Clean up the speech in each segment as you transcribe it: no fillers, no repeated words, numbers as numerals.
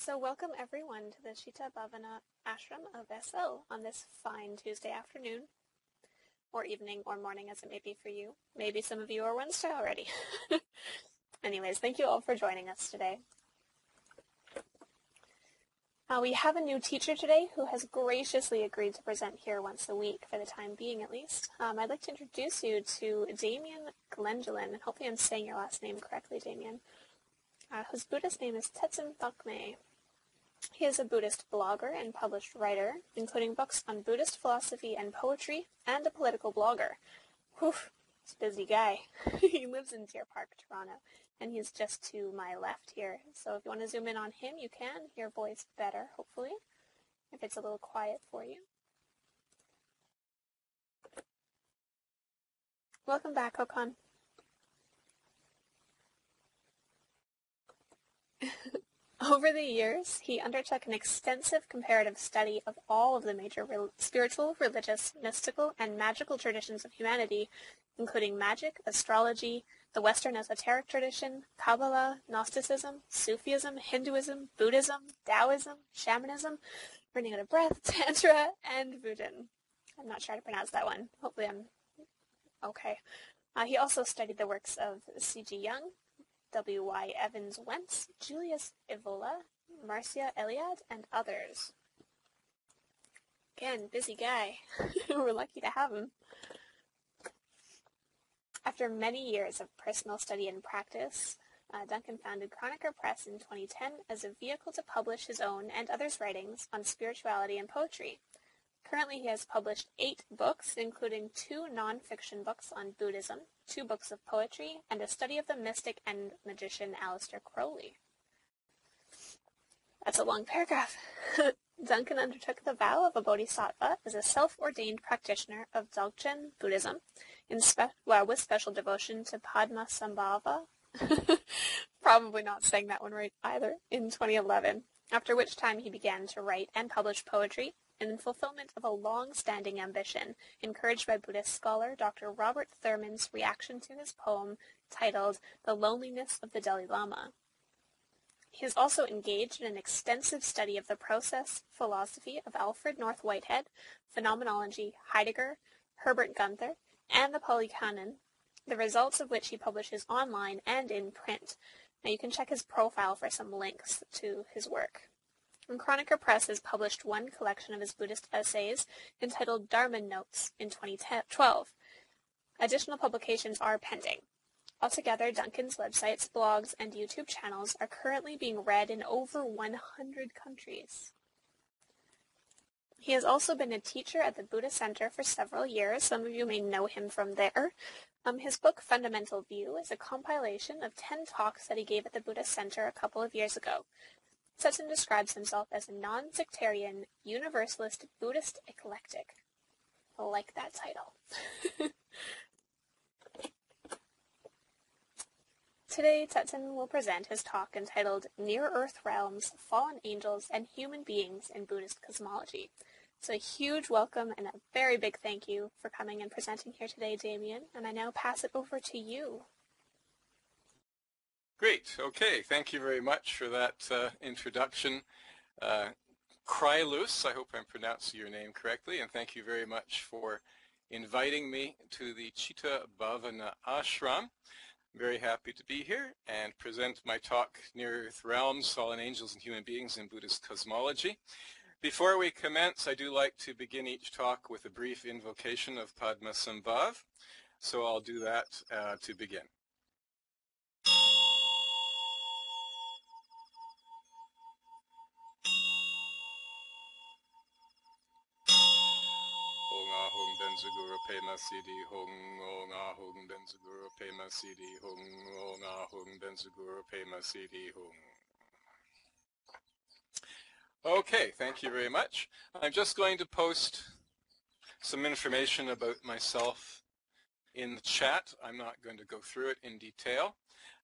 So welcome everyone to the Shita Bhavana Ashram of SL on this fine Tuesday afternoon, or evening, or morning as it may be for you. Maybe some of you are Wednesday already. Anyways, thank you all for joining us today. We have a new teacher today who has graciously agreed to present here once a week, for the time being at least. I'd like to introduce you to Damien Glendulin, and hopefully I'm saying your last name correctly, Damien, whose Buddhist name is Tseten. He is a Buddhist blogger and published writer, including books on Buddhist philosophy and poetry, and a political blogger. Whew, he's a busy guy. He lives in Deer Park, Toronto, and he's just to my left here. So if you want to zoom in on him, you can. Hear voice better, hopefully, if it's a little quiet for you. Welcome back, Hokan. Over the years, he undertook an extensive comparative study of all of the major spiritual, religious, mystical, and magical traditions of humanity, including magic, astrology, the Western esoteric tradition, Kabbalah, Gnosticism, Sufism, Hinduism, Buddhism, Taoism, shamanism, running out of breath, Tantra, and Voodoo. I'm not sure how to pronounce that one. Hopefully I'm okay. He also studied the works of C.G. Jung, W.Y. Evans Wentz, Julius Evola, Marcia Eliade, and others. Again, busy guy. We're lucky to have him. After many years of personal study and practice, Duncan founded Chroniker Press in 2010 as a vehicle to publish his own and others' writings on spirituality and poetry. Currently, he has published 8 books, including 2 non-fiction books on Buddhism, 2 books of poetry, and a study of the mystic and magician Aleister Crowley. That's a long paragraph. Duncan undertook the vow of a bodhisattva as a self-ordained practitioner of Dzogchen Buddhism, with special devotion to Padmasambhava, probably not saying that one right either, in 2011, after which time he began to write and publish poetry, in fulfillment of a long-standing ambition, encouraged by Buddhist scholar Dr. Robert Thurman's reaction to his poem titled The Loneliness of the Dalai Lama. He is also engaged in an extensive study of the process philosophy of Alfred North Whitehead, phenomenology, Heidegger, Herbert Gunther, and the Pali Canon, the results of which he publishes online and in print. Now you can check his profile for some links to his work. And Chroniker Press has published one collection of his Buddhist essays entitled Dharma Notes in 2012. Additional publications are pending. Altogether, Duncan's websites, blogs, and YouTube channels are currently being read in over 100 countries. He has also been a teacher at the Buddha Center for several years. Some of you may know him from there. His book, Fundamental View, is a compilation of 10 talks that he gave at the Buddha Center a couple of years ago. Tseten describes himself as a non-sectarian, universalist, Buddhist eclectic. I like that title. Today, Tseten will present his talk entitled Near-Earth Realms, Fallen Angels, and Human Beings in Buddhist Cosmology. So a huge welcome and a very big thank you for coming and presenting here today, Damien, and I now pass it over to you. Great. Okay. Thank you very much for that introduction. Krylus, I hope I'm pronouncing your name correctly, and thank you very much for inviting me to the Shita Bhavana Ashram. I'm very happy to be here and present my talk, Near Earth Realms, Fallen Angels and Human Beings in Buddhist Cosmology. Before we commence, I do like to begin each talk with a brief invocation of Padmasambhava, so I'll do that to begin. Benzagura Pema Sidi Hong Ahung Benzagura Pema Sidi Hong Ahung Benzagura Pema Sidi Hong. Okay, thank you very much. I'm just going to post some information about myself in the chat. I'm not going to go through it in detail.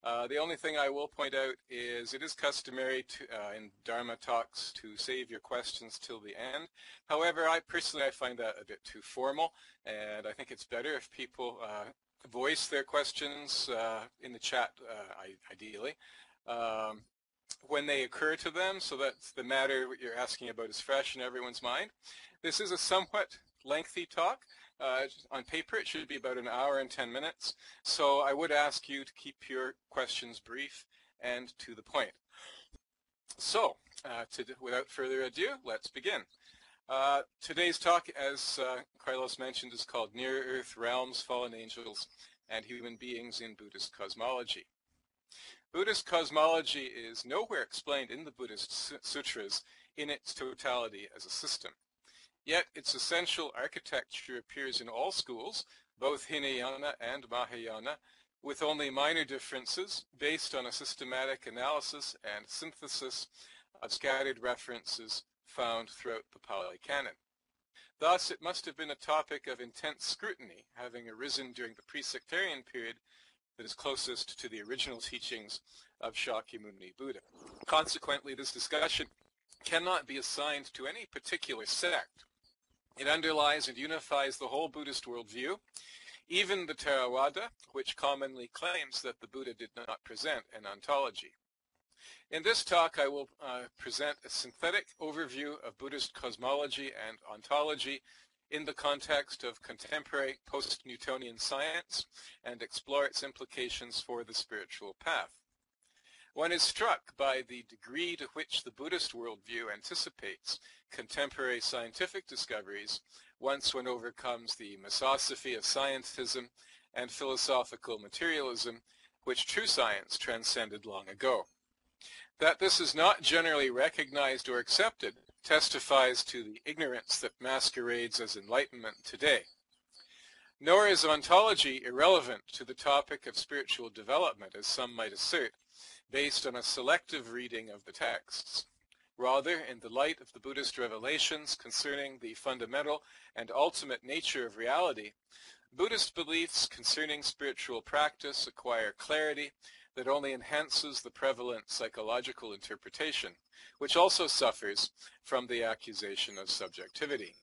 The only thing I will point out is it is customary to, in Dharma talks to save your questions till the end. However, I find that a bit too formal, and I think it's better if people voice their questions in the chat, ideally. when they occur to them, so that the matter you're asking about is fresh in everyone's mind. This is a somewhat lengthy talk. On paper, it should be about an hour and 10 minutes, so I would ask you to keep your questions brief and to the point. So, without further ado, let's begin. Today's talk, as Carlos mentioned, is called Near Earth Realms, Fallen Angels, and Human Beings in Buddhist Cosmology. Buddhist cosmology is nowhere explained in the Buddhist sutras in its totality as a system. Yet its essential architecture appears in all schools, both Hinayana and Mahayana, with only minor differences based on a systematic analysis and synthesis of scattered references found throughout the Pali Canon. Thus, it must have been a topic of intense scrutiny, having arisen during the pre-sectarian period that is closest to the original teachings of Shakyamuni Buddha. Consequently, this discussion cannot be assigned to any particular sect. It underlies and unifies the whole Buddhist worldview, even the Theravada, which commonly claims that the Buddha did not present an ontology. In this talk, I will present a synthetic overview of Buddhist cosmology and ontology in the context of contemporary post-Newtonian science and explore its implications for the spiritual path. One is struck by the degree to which the Buddhist worldview anticipates contemporary scientific discoveries once one overcomes the misosophy of scientism and philosophical materialism, which true science transcended long ago. That this is not generally recognized or accepted testifies to the ignorance that masquerades as enlightenment today. Nor is ontology irrelevant to the topic of spiritual development, as some might assert, based on a selective reading of the texts. Rather, in the light of the Buddhist revelations concerning the fundamental and ultimate nature of reality, Buddhist beliefs concerning spiritual practice acquire clarity that only enhances the prevalent psychological interpretation, which also suffers from the accusation of subjectivity.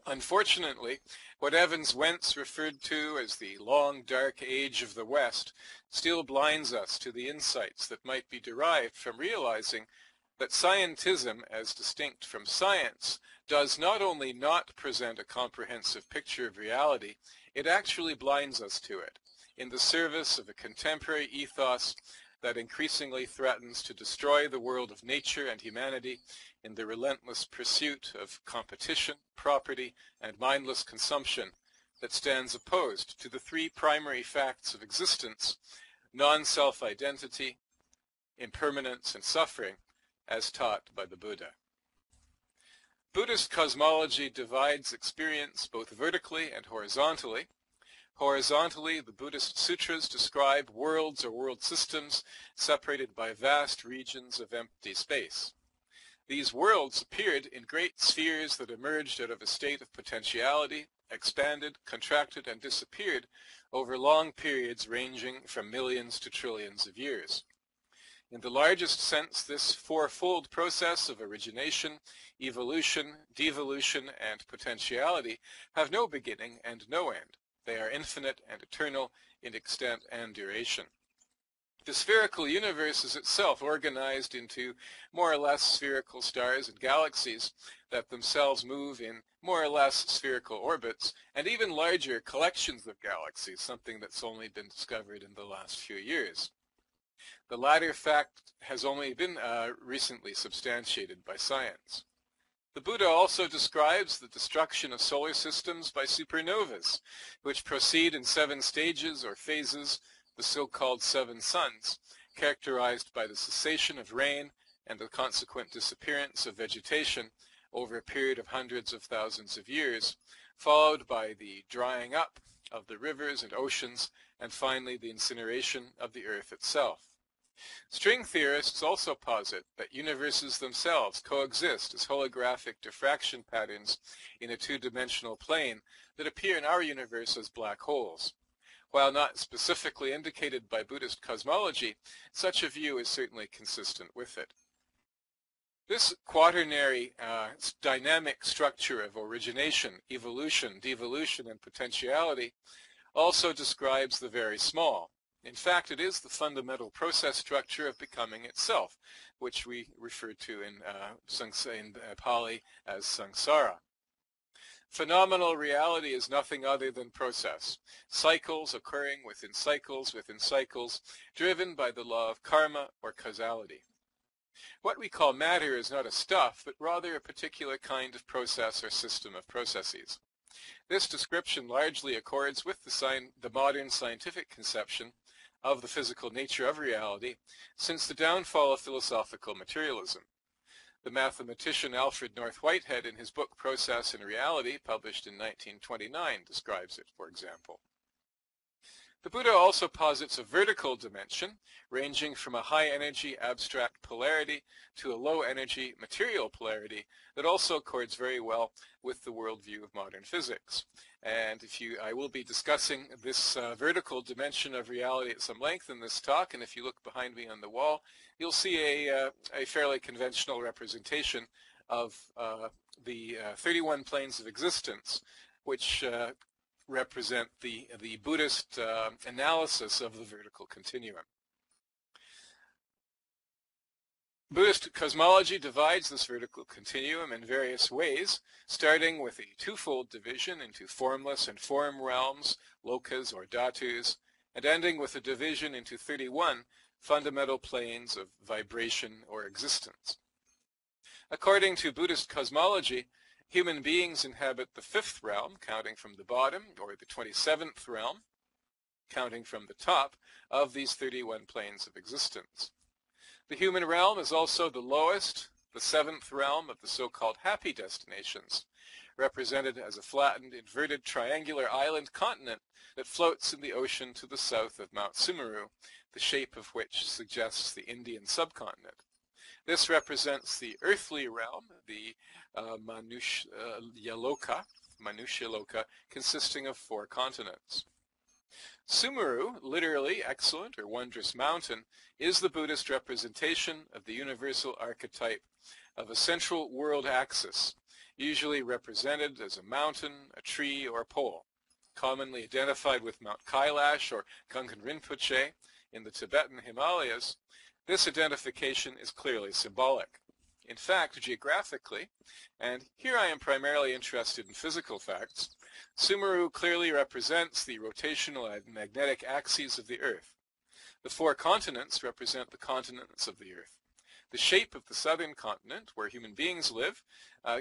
Unfortunately, what Evans Wentz referred to as the long dark age of the West still blinds us to the insights that might be derived from realizing that scientism, as distinct from science, does not only not present a comprehensive picture of reality, it actually blinds us to it, in the service of a contemporary ethos that increasingly threatens to destroy the world of nature and humanity in the relentless pursuit of competition, property, and mindless consumption that stands opposed to the three primary facts of existence, non-self-identity, impermanence, and suffering, as taught by the Buddha. Buddhist cosmology divides experience both vertically and horizontally. Horizontally, the Buddhist sutras describe worlds or world systems separated by vast regions of empty space. These worlds appeared in great spheres that emerged out of a state of potentiality, expanded, contracted, and disappeared over long periods ranging from millions to trillions of years. In the largest sense, this fourfold process of origination, evolution, devolution, and potentiality have no beginning and no end. They are infinite and eternal in extent and duration. The spherical universe is itself organized into more or less spherical stars and galaxies that themselves move in more or less spherical orbits, and even larger collections of galaxies, something that's only been discovered in the last few years. The latter fact has only been recently substantiated by science. The Buddha also describes the destruction of solar systems by supernovas, which proceed in 7 stages or phases, the so-called 7 suns, characterized by the cessation of rain and the consequent disappearance of vegetation over a period of hundreds of thousands of years, followed by the drying up of the rivers and oceans, and finally the incineration of the earth itself. String theorists also posit that universes themselves coexist as holographic diffraction patterns in a two-dimensional plane that appear in our universe as black holes. While not specifically indicated by Buddhist cosmology, such a view is certainly consistent with it. This quaternary dynamic structure of origination, evolution, devolution, and potentiality also describes the very small, In fact, it is the fundamental process structure of becoming itself, which we refer to in Pali as samsara. Phenomenal reality is nothing other than process, cycles occurring within cycles, driven by the law of karma or causality. What we call matter is not a stuff, but rather a particular kind of process or system of processes. This description largely accords with the modern scientific conception of the physical nature of reality since the downfall of philosophical materialism. The mathematician Alfred North Whitehead, in his book Process and Reality, published in 1929, describes it, for example. The Buddha also posits a vertical dimension, ranging from a high-energy abstract polarity to a low-energy material polarity that also accords very well with the worldview of modern physics. And I will be discussing this vertical dimension of reality at some length in this talk, and if you look behind me on the wall, you'll see a fairly conventional representation of the 31 planes of existence, which represent the Buddhist analysis of the vertical continuum. Buddhist cosmology divides this vertical continuum in various ways, starting with a twofold division into formless and form realms, lokas or dhatus, and ending with a division into 31 fundamental planes of vibration or existence. According to Buddhist cosmology, human beings inhabit the 5th realm, counting from the bottom, or the 27th realm, counting from the top, of these 31 planes of existence. The human realm is also the lowest, the 7th realm of the so-called happy destinations, represented as a flattened, inverted, triangular island continent that floats in the ocean to the south of Mount Sumeru, the shape of which suggests the Indian subcontinent. This represents the earthly realm, the Manushya-loka, consisting of 4 continents. Sumeru, literally excellent or wondrous mountain, is the Buddhist representation of the universal archetype of a central world axis, usually represented as a mountain, a tree, or a pole, commonly identified with Mount Kailash or Gungan Rinpoche in the Tibetan Himalayas. This identification is clearly symbolic. In fact, geographically, and here I am primarily interested in physical facts, Sumeru clearly represents the rotational and magnetic axes of the Earth. The 4 continents represent the continents of the Earth. The shape of the southern continent, where human beings live,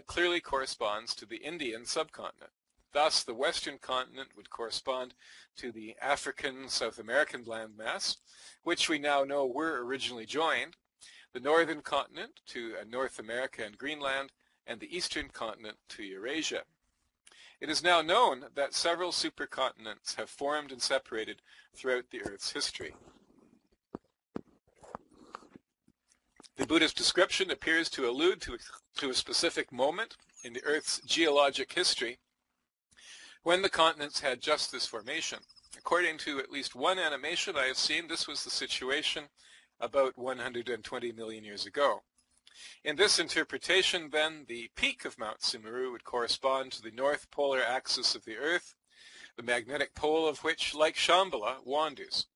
clearly corresponds to the Indian subcontinent. Thus, the western continent would correspond to the African, South American landmass, which we now know were originally joined, the northern continent to North America and Greenland, and the eastern continent to Eurasia. It is now known that several supercontinents have formed and separated throughout the Earth's history. The Buddhist description appears to allude to a specific moment in the Earth's geologic history when the continents had just this formation. According to at least one animation I have seen, this was the situation about 120 million years ago. In this interpretation, then, the peak of Mount Sumeru would correspond to the north polar axis of the Earth, the magnetic pole of which, like Shambhala, wanders.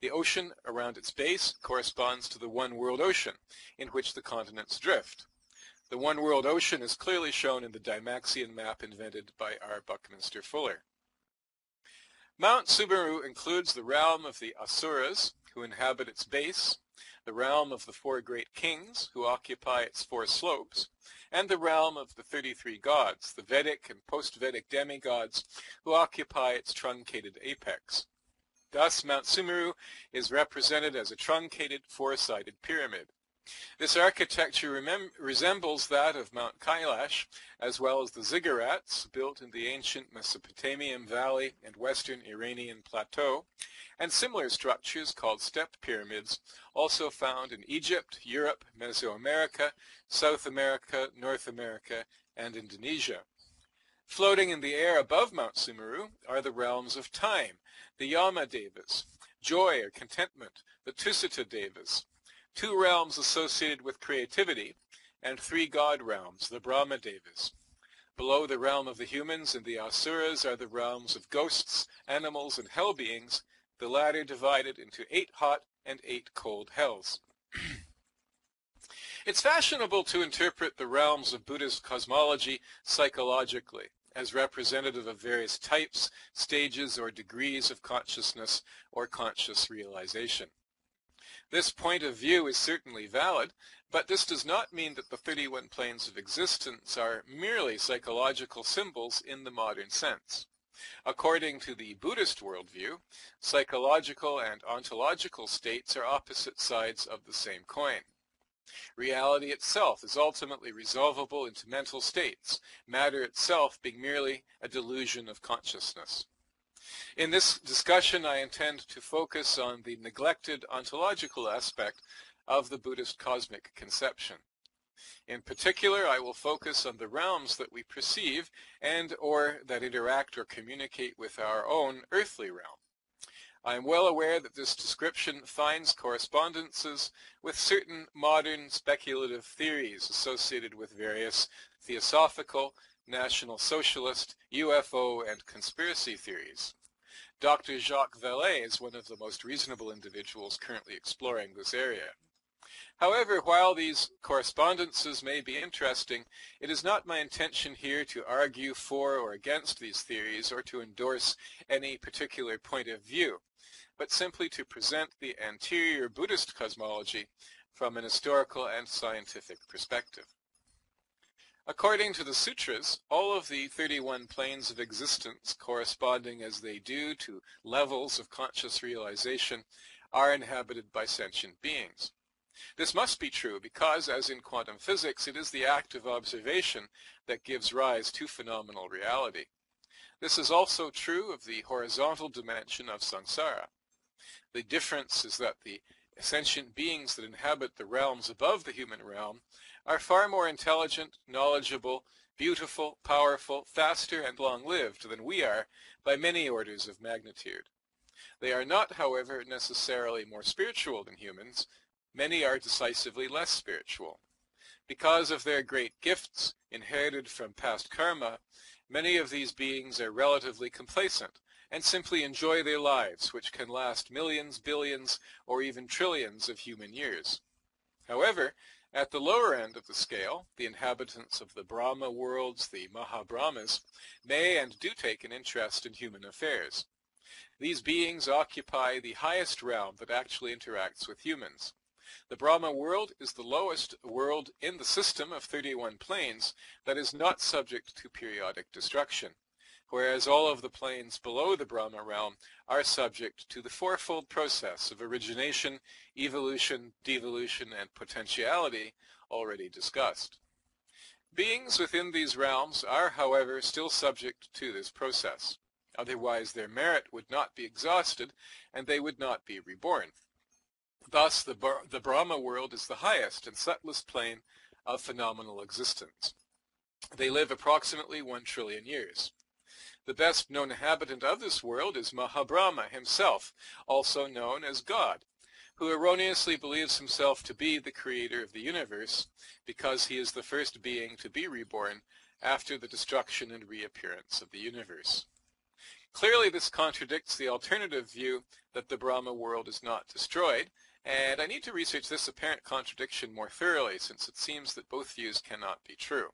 The ocean around its base corresponds to the One World Ocean, in which the continents drift. The One World Ocean is clearly shown in the Dymaxion map invented by R. Buckminster Fuller. Mount Sumeru includes the realm of the Asuras, who inhabit its base, the realm of the 4 great kings, who occupy its 4 slopes, and the realm of the 33 gods, the Vedic and post-Vedic demigods, who occupy its truncated apex. Thus, Mount Sumeru is represented as a truncated 4-sided pyramid. This architecture resembles that of Mount Kailash, as well as the ziggurats built in the ancient Mesopotamian Valley and western Iranian plateau, and similar structures called step pyramids, also found in Egypt, Europe, Mesoamerica, South America, North America, and Indonesia. Floating in the air above Mount Sumeru are the realms of time, the Yama Devas, joy or contentment, the Tusita Devas, 2 realms associated with creativity, and 3 god realms, the Brahma Devas. Below the realm of the humans and the Asuras are the realms of ghosts, animals, and hell beings, the latter divided into 8 hot and 8 cold hells. It's fashionable to interpret the realms of Buddhist cosmology psychologically, as representative of various types, stages, or degrees of consciousness or conscious realization. This point of view is certainly valid, but this does not mean that the 31 planes of existence are merely psychological symbols in the modern sense. According to the Buddhist worldview, psychological and ontological states are opposite sides of the same coin. Reality itself is ultimately resolvable into mental states, matter itself being merely a delusion of consciousness. In this discussion, I intend to focus on the neglected ontological aspect of the Buddhist cosmic conception. In particular, I will focus on the realms that we perceive and/or that interact or communicate with our own earthly realm. I am well aware that this description finds correspondences with certain modern speculative theories associated with various theosophical, National Socialist, UFO, and conspiracy theories. Dr. Jacques Vallée is one of the most reasonable individuals currently exploring this area. However, while these correspondences may be interesting, it is not my intention here to argue for or against these theories or to endorse any particular point of view, but simply to present the anterior Buddhist cosmology from an historical and scientific perspective. According to the sutras, all of the 31 planes of existence, corresponding as they do to levels of conscious realization, are inhabited by sentient beings. This must be true because, as in quantum physics, it is the act of observation that gives rise to phenomenal reality. This is also true of the horizontal dimension of samsara. The difference is that the sentient beings that inhabit the realms above the human realm are far more intelligent, knowledgeable, beautiful, powerful, faster, and long-lived than we are by many orders of magnitude. They are not, however, necessarily more spiritual than humans. Many are decisively less spiritual. Because of their great gifts inherited from past karma, many of these beings are relatively complacent and simply enjoy their lives, which can last millions, billions, or even trillions of human years. However, at the lower end of the scale, the inhabitants of the Brahma worlds, the Mahabrahmas, may and do take an interest in human affairs. These beings occupy the highest realm that actually interacts with humans. The Brahma world is the lowest world in the system of 31 planes that is not subject to periodic destruction, whereas all of the planes below the Brahma realm are subject to the fourfold process of origination, evolution, devolution, and potentiality already discussed. Beings within these realms are, however, still subject to this process. Otherwise, their merit would not be exhausted, and they would not be reborn. Thus, the Brahma world is the highest and subtlest plane of phenomenal existence. They live approximately 1 trillion years. The best known inhabitant of this world is Mahabrahma himself, also known as God, who erroneously believes himself to be the creator of the universe because he is the first being to be reborn after the destruction and reappearance of the universe. Clearly, this contradicts the alternative view that the Brahma world is not destroyed, and I need to research this apparent contradiction more thoroughly, since it seems that both views cannot be true.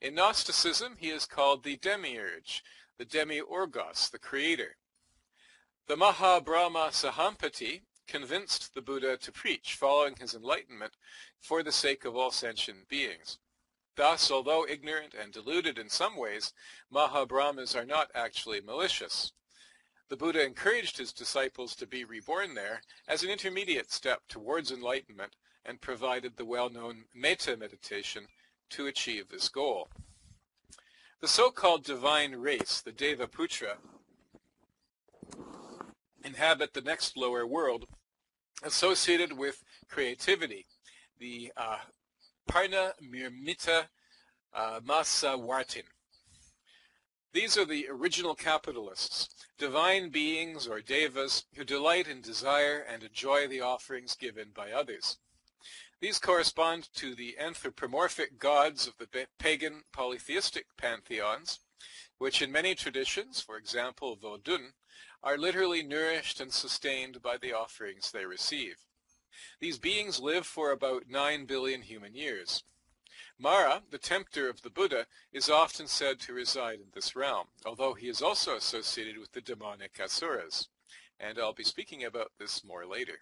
In Gnosticism, he is called the Demiurge, the Demiurgos, the creator. The Mahabrahma Sahampati convinced the Buddha to preach, following his enlightenment, for the sake of all sentient beings. Thus, although ignorant and deluded in some ways, Mahabrahmas are not actually malicious. The Buddha encouraged his disciples to be reborn there as an intermediate step towards enlightenment and provided the well-known metta meditation to achieve this goal. The so-called divine race, the Devaputra, inhabit the next lower world associated with creativity, the Parna Mirmita Masawartin. These are the original capitalists, divine beings or devas who delight in desire and enjoy the offerings given by others. These correspond to the anthropomorphic gods of the pagan polytheistic pantheons, which in many traditions, for example Vodun, are literally nourished and sustained by the offerings they receive. These beings live for about 9 billion human years. Mara, the tempter of the Buddha, is often said to reside in this realm, although he is also associated with the demonic asuras, and I'll be speaking about this more later.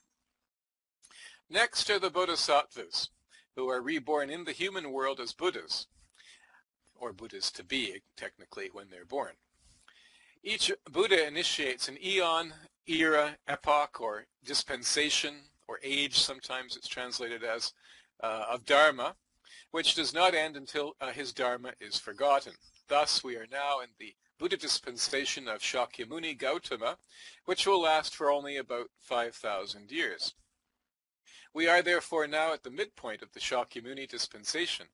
Next are the Bodhisattvas, who are reborn in the human world as Buddhas, or Buddhas to be, technically, when they're born. Each Buddha initiates an eon, era, epoch, or dispensation, or age, sometimes it's translated as, of Dharma, which does not end until his Dharma is forgotten. Thus, we are now in the Buddha dispensation of Shakyamuni Gautama, which will last for only about 5,000 years. We are therefore now at the midpoint of the Shakyamuni dispensation.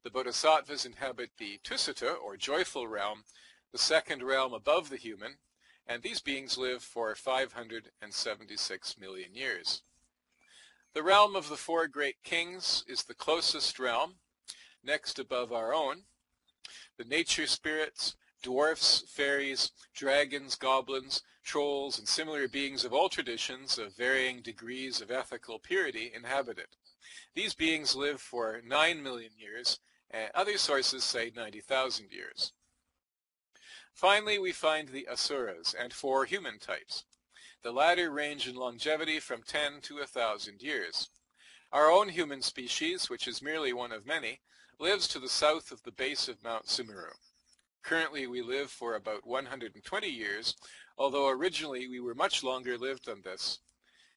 The Bodhisattvas inhabit the Tusita, or joyful realm, the second realm above the human, and these beings live for 576 million years. The realm of the four great kings is the closest realm, next above our own. The nature spirits, dwarfs, fairies, dragons, goblins, trolls, and similar beings of all traditions of varying degrees of ethical purity inhabit it. These beings live for 9 million years, and other sources say 90,000 years. Finally, we find the asuras and 4 human types. The latter range in longevity from 10 to 1,000 years. Our own human species, which is merely one of many, lives to the south of the base of Mount Sumeru. Currently, we live for about 120 years, although originally we were much longer lived than this.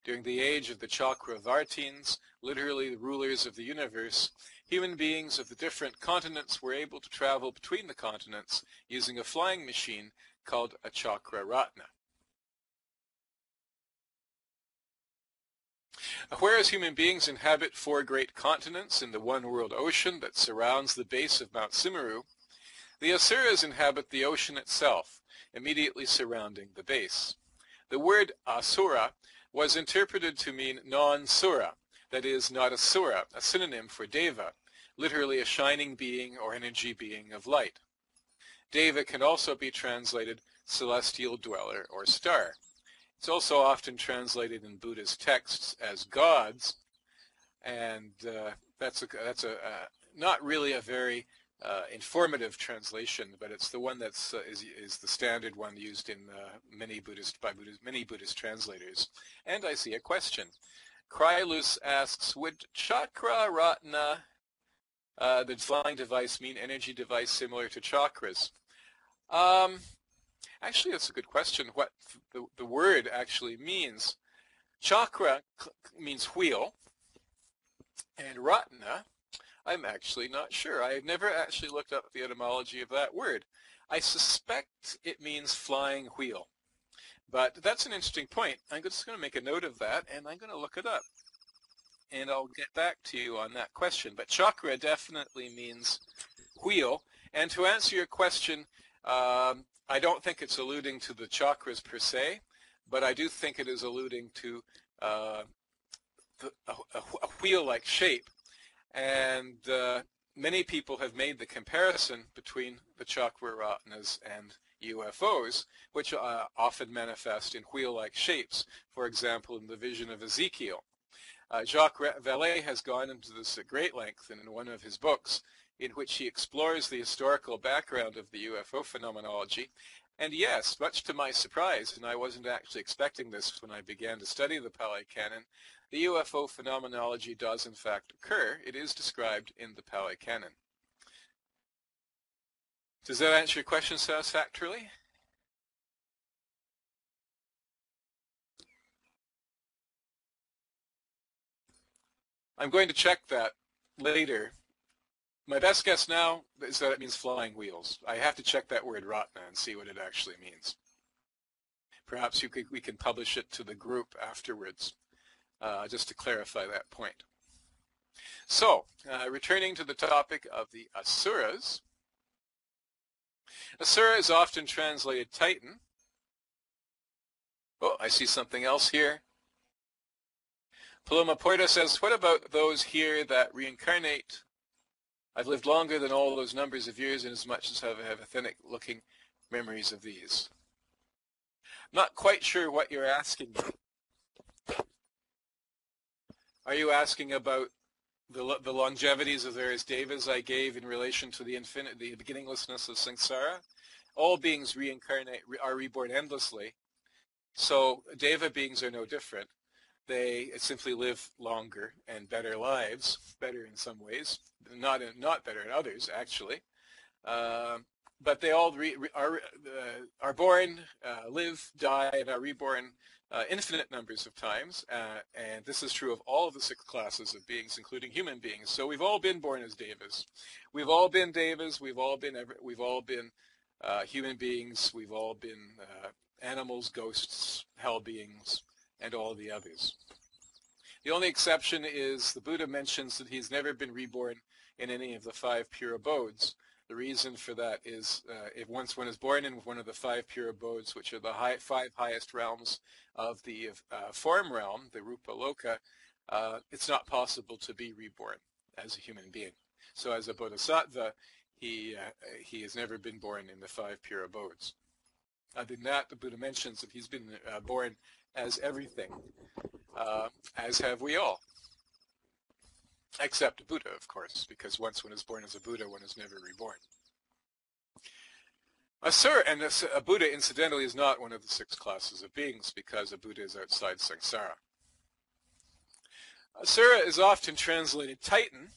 During the age of the Chakravartins, literally the rulers of the universe, human beings of the different continents were able to travel between the continents using a flying machine called a Chakraratna. Whereas human beings inhabit 4 great continents in the one-world ocean that surrounds the base of Mount Sumeru, the asuras inhabit the ocean itself, immediately surrounding the base. The word asura was interpreted to mean non-sura, that is, not a sura, a synonym for deva, literally a shining being or energy being of light. Deva can also be translated celestial dweller or star. It's also often translated in Buddhist texts as gods, and that's not really a very informative translation, but it's the one that's is the standard one used in many Buddhist translators. And I see a question. Krylus asks, would Chakraratna, the flying device, mean energy device similar to chakras? Actually, that's a good question. What the word actually means. Chakra means wheel, and ratna, I'm actually not sure. I have never actually looked up the etymology of that word. I suspect it means flying wheel. But that's an interesting point. I'm just going to make a note of that, and I'm going to look it up. And I'll get back to you on that question. But chakra definitely means wheel. And to answer your question, I don't think it's alluding to the chakras per se, but I do think it is alluding to a wheel-like shape. And many people have made the comparison between the Chakraratnas and UFOs, which often manifest in wheel-like shapes, for example, in the vision of Ezekiel. Jacques Vallée has gone into this at great length in one of his books, in which he explores the historical background of the UFO phenomenology. And yes, much to my surprise, and I wasn't actually expecting this when I began to study the Pali Canon, the UFO phenomenology does in fact occur. It is described in the Pali Canon. Does that answer your question satisfactorily? I'm going to check that later. My best guess now is that it means flying wheels. I have to check that word ratna and see what it actually means. Perhaps we can publish it to the group afterwards, just to clarify that point. So, returning to the topic of the asuras. Asura is often translated Titan. Oh, I see something else here. Paloma Puerta says, what about those here that reincarnate? I've lived longer than all those numbers of years, and as much as I have authentic-looking memories of these. Not quite sure what you're asking me. Are you asking about the longevities of various devas I gave in relation to the beginninglessness of samsara? All beings reincarnate, are reborn endlessly. So deva beings are no different. They simply live longer and better lives, better in some ways, not better in others, actually. But they all are born, live, die, and are reborn infinite numbers of times, and this is true of all of the 6 classes of beings, including human beings. So we've all been born as devas. We've all been devas. We've all been human beings. We've all been animals, ghosts, hell beings, and all the others. The only exception is the Buddha mentions that he's never been reborn in any of the 5 pure abodes. The reason for that is if once one is born in one of the 5 pure abodes, which are the 5 highest realms of the form realm, the Rupa Loka, it's not possible to be reborn as a human being. So as a bodhisattva, he has never been born in the 5 pure abodes. Other than that, the Buddha mentions that he's been born as everything, as have we all. Except a Buddha, of course, because once one is born as a Buddha, one is never reborn. Asura, and a Buddha, incidentally, is not one of the 6 classes of beings, because a Buddha is outside samsara. Asura is often translated Titan,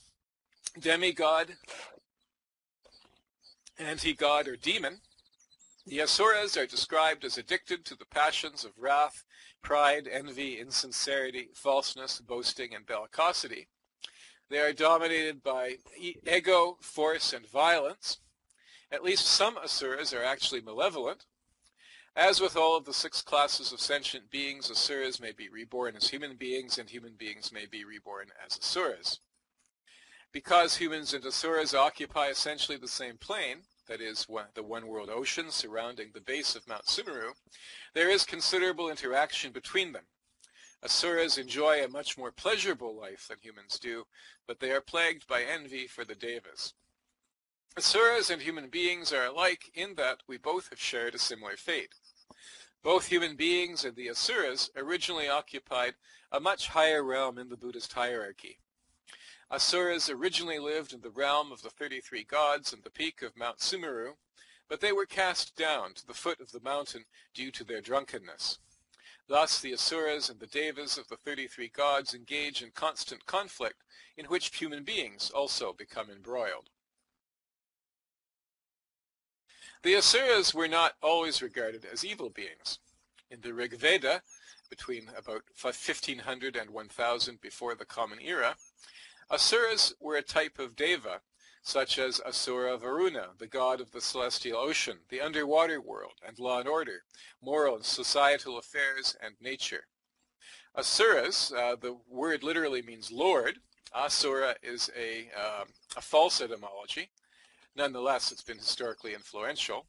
demigod, anti-god, or demon. The Asuras are described as addicted to the passions of wrath, pride, envy, insincerity, falseness, boasting, and bellicosity. They are dominated by ego, force, and violence. At least some Asuras are actually malevolent. As with all of the 6 classes of sentient beings, Asuras may be reborn as human beings, and human beings may be reborn as Asuras. Because humans and Asuras occupy essentially the same plane, that is, the one-world ocean surrounding the base of Mount Sumeru, there is considerable interaction between them. Asuras enjoy a much more pleasurable life than humans do, but they are plagued by envy for the devas. Asuras and human beings are alike in that we both have shared a similar fate. Both human beings and the Asuras originally occupied a much higher realm in the Buddhist hierarchy. Asuras originally lived in the realm of the 33 gods and the peak of Mount Sumeru, but they were cast down to the foot of the mountain due to their drunkenness. Thus, the Asuras and the Devas of the 33 gods engage in constant conflict, in which human beings also become embroiled. The Asuras were not always regarded as evil beings. In the Rig Veda, between about 1500 and 1000 before the Common Era, Asuras were a type of Deva, such as Asura Varuna, the god of the celestial ocean, the underwater world, and law and order, moral and societal affairs, and nature. Asuras, the word literally means lord. Asura is a false etymology. Nonetheless, it's been historically influential.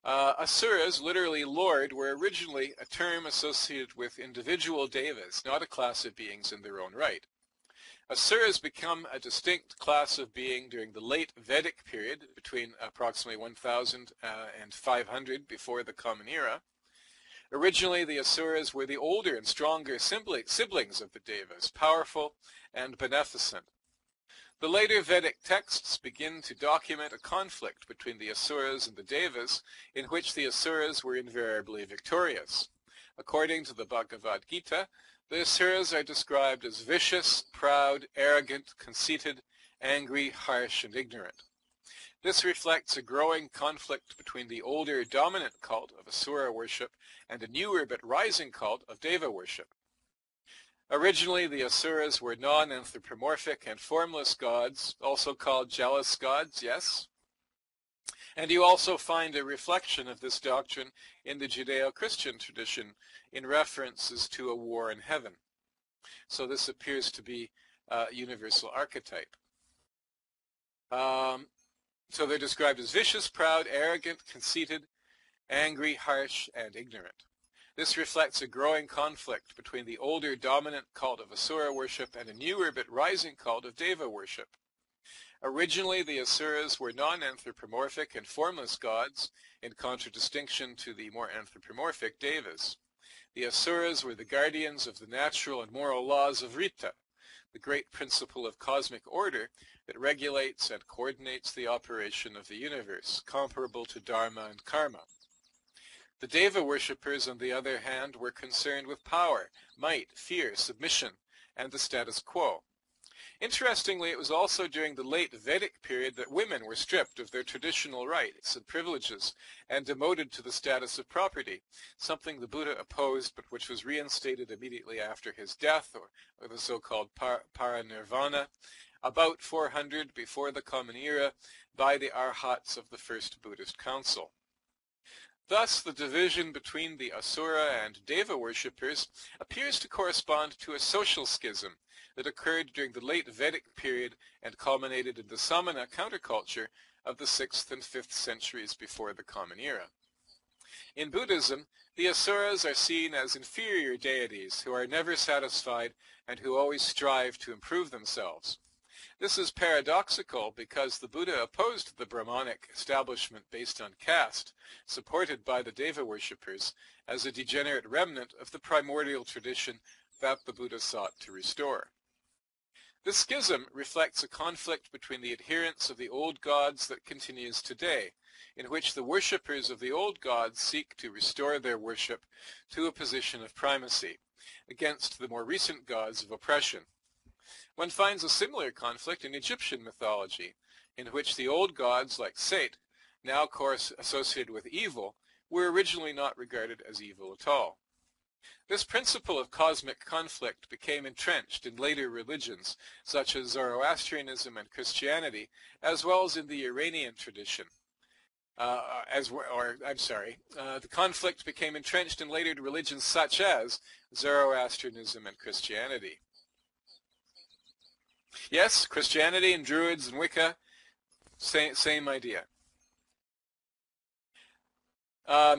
Asuras, literally lord, were originally a term associated with individual devas, not a class of beings in their own right. Asuras become a distinct class of being during the late Vedic period, between approximately 1000 and 500 before the Common Era. Originally, the Asuras were the older and stronger siblings of the Devas, powerful and beneficent. The later Vedic texts begin to document a conflict between the Asuras and the Devas, in which the Asuras were invariably victorious. According to the Bhagavad Gita, the Asuras are described as vicious, proud, arrogant, conceited, angry, harsh, and ignorant. This reflects a growing conflict between the older dominant cult of Asura worship and a newer but rising cult of Deva worship. Originally, the Asuras were non-anthropomorphic and formless gods, also called jealous gods, yes? And you also find a reflection of this doctrine in the Judeo-Christian tradition in references to a war in heaven. So this appears to be a universal archetype. So they're described as vicious, proud, arrogant, conceited, angry, harsh, and ignorant. This reflects a growing conflict between the older dominant cult of Asura worship and a newer but rising cult of Deva worship. Originally, the Asuras were non-anthropomorphic and formless gods, in contradistinction to the more anthropomorphic Devas. The Asuras were the guardians of the natural and moral laws of Rita, the great principle of cosmic order that regulates and coordinates the operation of the universe, comparable to Dharma and Karma. The Deva worshippers, on the other hand, were concerned with power, might, fear, submission, and the status quo. Interestingly, it was also during the late Vedic period that women were stripped of their traditional rights and privileges and demoted to the status of property, something the Buddha opposed but which was reinstated immediately after his death, or the so-called parinirvana, about 400 before the Common Era by the Arhats of the First Buddhist Council. Thus, the division between the Asura and Deva worshippers appears to correspond to a social schism that occurred during the late Vedic period and culminated in the Samana counterculture of the 6th and 5th centuries before the Common Era. In Buddhism, the Asuras are seen as inferior deities who are never satisfied and who always strive to improve themselves. This is paradoxical because the Buddha opposed the Brahmanic establishment based on caste, supported by the Deva worshippers, as a degenerate remnant of the primordial tradition that the Buddha sought to restore. This schism reflects a conflict between the adherents of the old gods that continues today, in which the worshippers of the old gods seek to restore their worship to a position of primacy, against the more recent gods of oppression. One finds a similar conflict in Egyptian mythology, in which the old gods like Tseten, now of course associated with evil, were originally not regarded as evil at all. This principle of cosmic conflict became entrenched in later religions, such as Zoroastrianism and Christianity, as well as in the Iranian tradition. The conflict became entrenched in later religions such as Zoroastrianism and Christianity. Yes, Christianity and Druids and Wicca, same idea.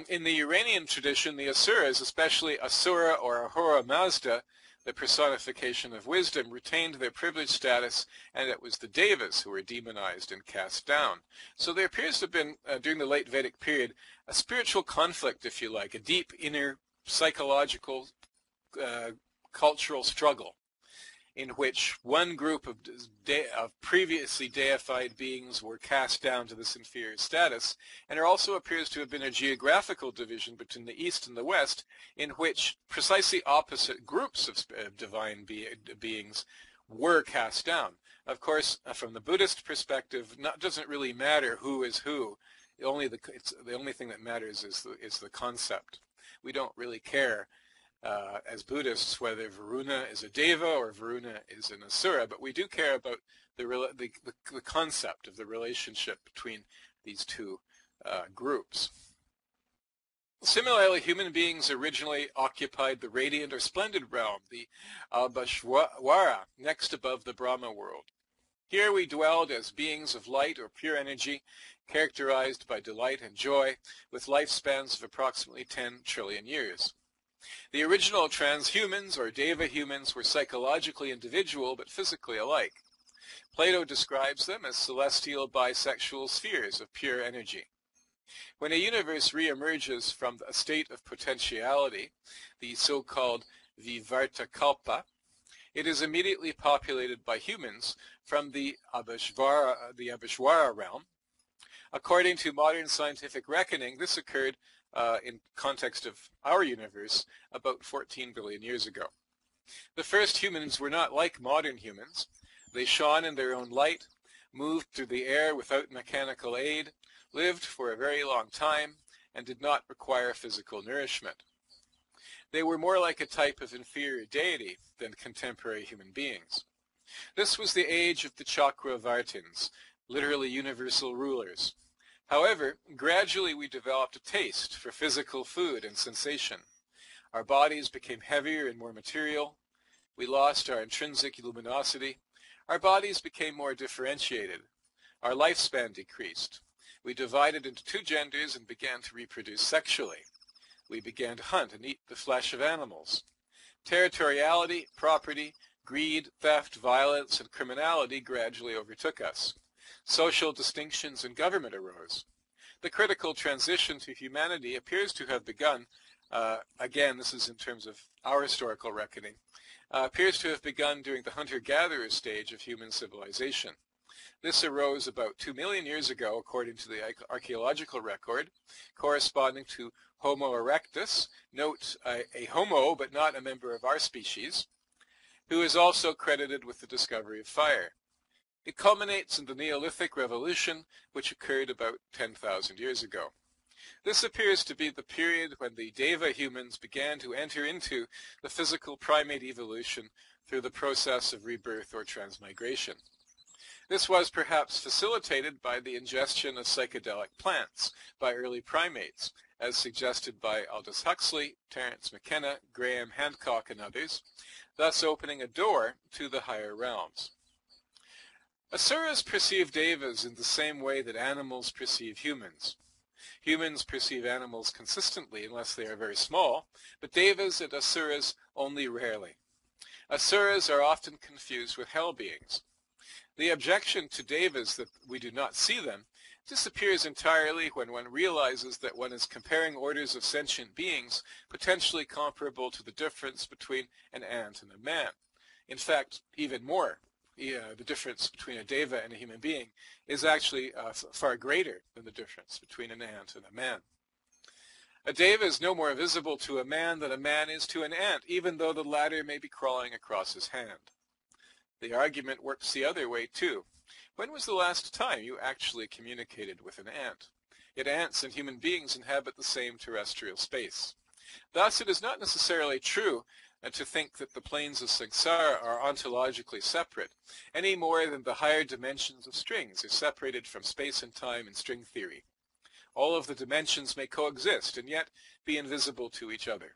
In the Iranian tradition, the Asuras, especially Asura or Ahura Mazda, the personification of wisdom, retained their privileged status, and it was the Devas who were demonized and cast down. So there appears to have been, during the late Vedic period, a spiritual conflict, if you like, a deep inner psychological, cultural struggle, in which one group of previously deified beings were cast down to this inferior status, and there also appears to have been a geographical division between the East and the West, in which precisely opposite groups of divine beings were cast down. Of course, from the Buddhist perspective, it doesn't really matter who is who. The only thing that matters is the concept. We don't really care as Buddhists whether Varuna is a Deva or Varuna is an Asura, but we do care about the concept of the relationship between these two groups. Similarly, human beings originally occupied the radiant or splendid realm, the Abhashwara, next above the Brahma world. Here we dwelled as beings of light or pure energy, characterized by delight and joy, with lifespans of approximately 10 trillion years. The original transhumans, or Deva humans, were psychologically individual but physically alike. Plato describes them as celestial bisexual spheres of pure energy. When a universe re-emerges from a state of potentiality, the so-called Vivartakalpa, it is immediately populated by humans from the Abhashwara realm. According to modern scientific reckoning, this occurred in context of our universe about 14 billion years ago. The first humans were not like modern humans. They shone in their own light, moved through the air without mechanical aid, lived for a very long time, and did not require physical nourishment. They were more like a type of inferior deity than contemporary human beings. This was the age of the Chakravartins, literally universal rulers. However, gradually we developed a taste for physical food and sensation. Our bodies became heavier and more material. We lost our intrinsic luminosity. Our bodies became more differentiated. Our lifespan decreased. We divided into two genders and began to reproduce sexually. We began to hunt and eat the flesh of animals. Territoriality, property, greed, theft, violence, and criminality gradually overtook us. Social distinctions in government arose. The critical transition to humanity appears to have begun, again, this is in terms of our historical reckoning, appears to have begun during the hunter-gatherer stage of human civilization. This arose about 2 million years ago, according to the archaeological record, corresponding to Homo erectus, note a homo but not a member of our species, who is also credited with the discovery of fire. It culminates in the Neolithic Revolution, which occurred about 10,000 years ago. This appears to be the period when the Deva humans began to enter into the physical primate evolution through the process of rebirth or transmigration. This was perhaps facilitated by the ingestion of psychedelic plants by early primates, as suggested by Aldous Huxley, Terence McKenna, Graham Hancock, and others, thus opening a door to the higher realms. Asuras perceive devas in the same way that animals perceive humans. Humans perceive animals consistently unless they are very small, but devas and asuras only rarely. Asuras are often confused with hell beings. The objection to devas that we do not see them disappears entirely when one realizes that one is comparing orders of sentient beings potentially comparable to the difference between an ant and a man. In fact, even more. The difference between a deva and a human being is actually far greater than the difference between an ant and a man. A deva is no more visible to a man than a man is to an ant, even though the latter may be crawling across his hand. The argument works the other way, too. When was the last time you actually communicated with an ant? Yet ants and human beings inhabit the same terrestrial space. Thus, it is not necessarily true to think that the planes of samsara are ontologically separate, any more than the higher dimensions of strings are separated from space and time in string theory. All of the dimensions may coexist and yet be invisible to each other.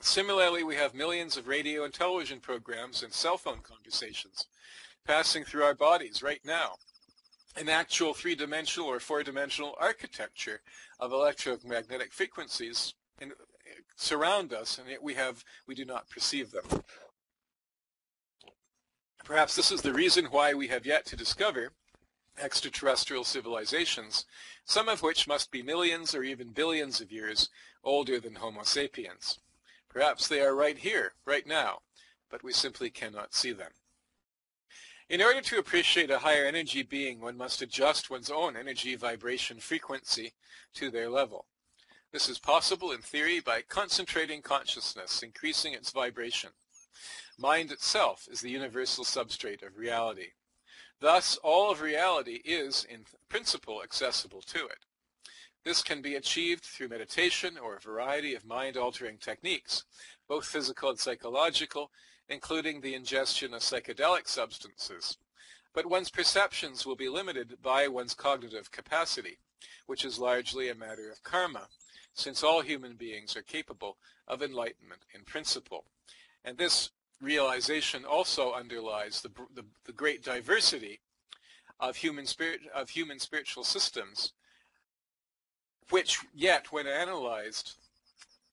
Similarly, we have millions of radio and television programs and cell phone conversations passing through our bodies right now. An actual three-dimensional or four-dimensional architecture of electromagnetic frequencies surround us, and yet we do not perceive them. Perhaps this is the reason why we have yet to discover extraterrestrial civilizations, some of which must be millions or even billions of years older than Homo sapiens. Perhaps they are right here, right now, but we simply cannot see them. In order to appreciate a higher energy being, one must adjust one's own energy vibration frequency to their level. This is possible in theory by concentrating consciousness, increasing its vibration. Mind itself is the universal substrate of reality. Thus, all of reality is, in principle, accessible to it. This can be achieved through meditation or a variety of mind-altering techniques, both physical and psychological, including the ingestion of psychedelic substances. But one's perceptions will be limited by one's cognitive capacity, which is largely a matter of karma, since all human beings are capable of enlightenment in principle. And this realization also underlies the great diversity of human spiritual systems, which yet, when analyzed,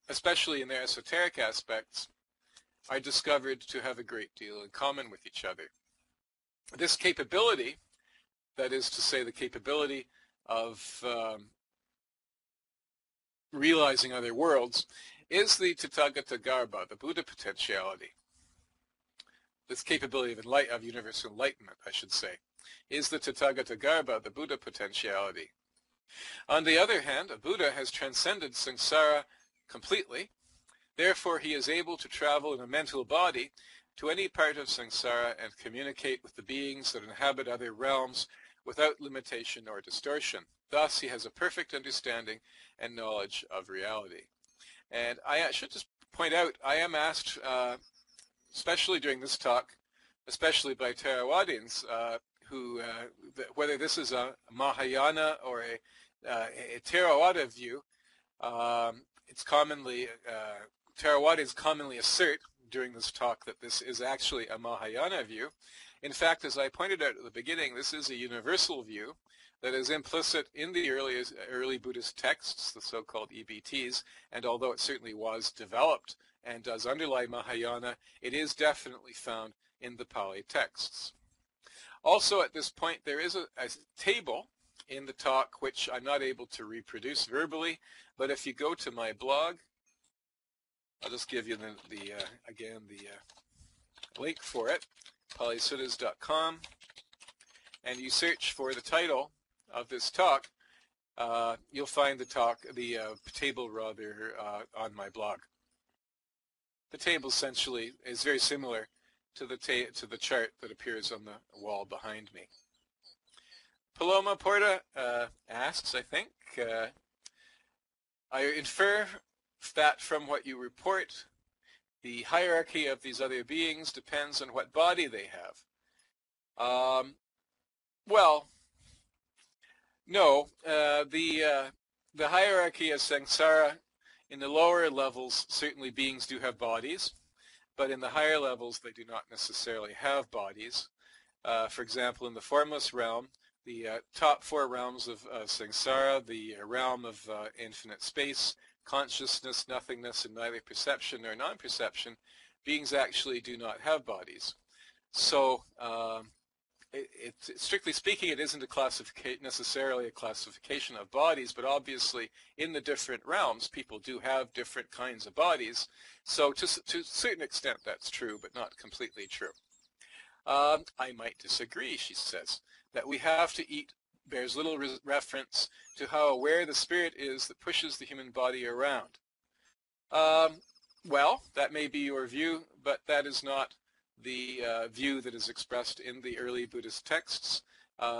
especially in their esoteric aspects, are discovered to have a great deal in common with each other. This capability, that is to say the capability of realizing other worlds, is the Tathagata Garbha, the Buddha potentiality. This capability of universal enlightenment, I should say, is the Tathagata Garbha, the Buddha potentiality. On the other hand, a Buddha has transcended samsara completely. Therefore, he is able to travel in a mental body to any part of samsara and communicate with the beings that inhabit other realms without limitation or distortion. Thus, he has a perfect understanding and knowledge of reality. And I should just point out, I am asked, especially during this talk, especially by Theravadins, whether this is a Mahayana or a Theravada view. It's commonly, Theravadins commonly assert during this talk that this is actually a Mahayana view. In fact, as I pointed out at the beginning, this is a universal view that is implicit in the early Buddhist texts, the so-called EBTs, and although it certainly was developed and does underlie Mahayana, it is definitely found in the Pali texts. Also at this point there is a table in the talk which I'm not able to reproduce verbally, but if you go to my blog, I'll just give you again the link for it, polysuttas.com, and you search for the title of this talk, you'll find the table rather on my blog. The table essentially is very similar to the chart that appears on the wall behind me. Paloma Porta asks, I think, I infer that from what you report, the hierarchy of these other beings depends on what body they have. Well, no. The hierarchy of samsara, in the lower levels, certainly beings do have bodies, but in the higher levels, they do not necessarily have bodies. For example, in the formless realm, the top 4 realms of samsara, the realm of infinite space, consciousness, nothingness, and neither perception nor non-perception, beings actually do not have bodies. So, strictly speaking, it isn't necessarily a classification of bodies, but obviously in the different realms, people do have different kinds of bodies. So to a certain extent, that's true, but not completely true. I might disagree, she says, that we have to eat bears little reference to how aware the spirit is that pushes the human body around. Well, that may be your view, but that is not the view that is expressed in the early Buddhist texts.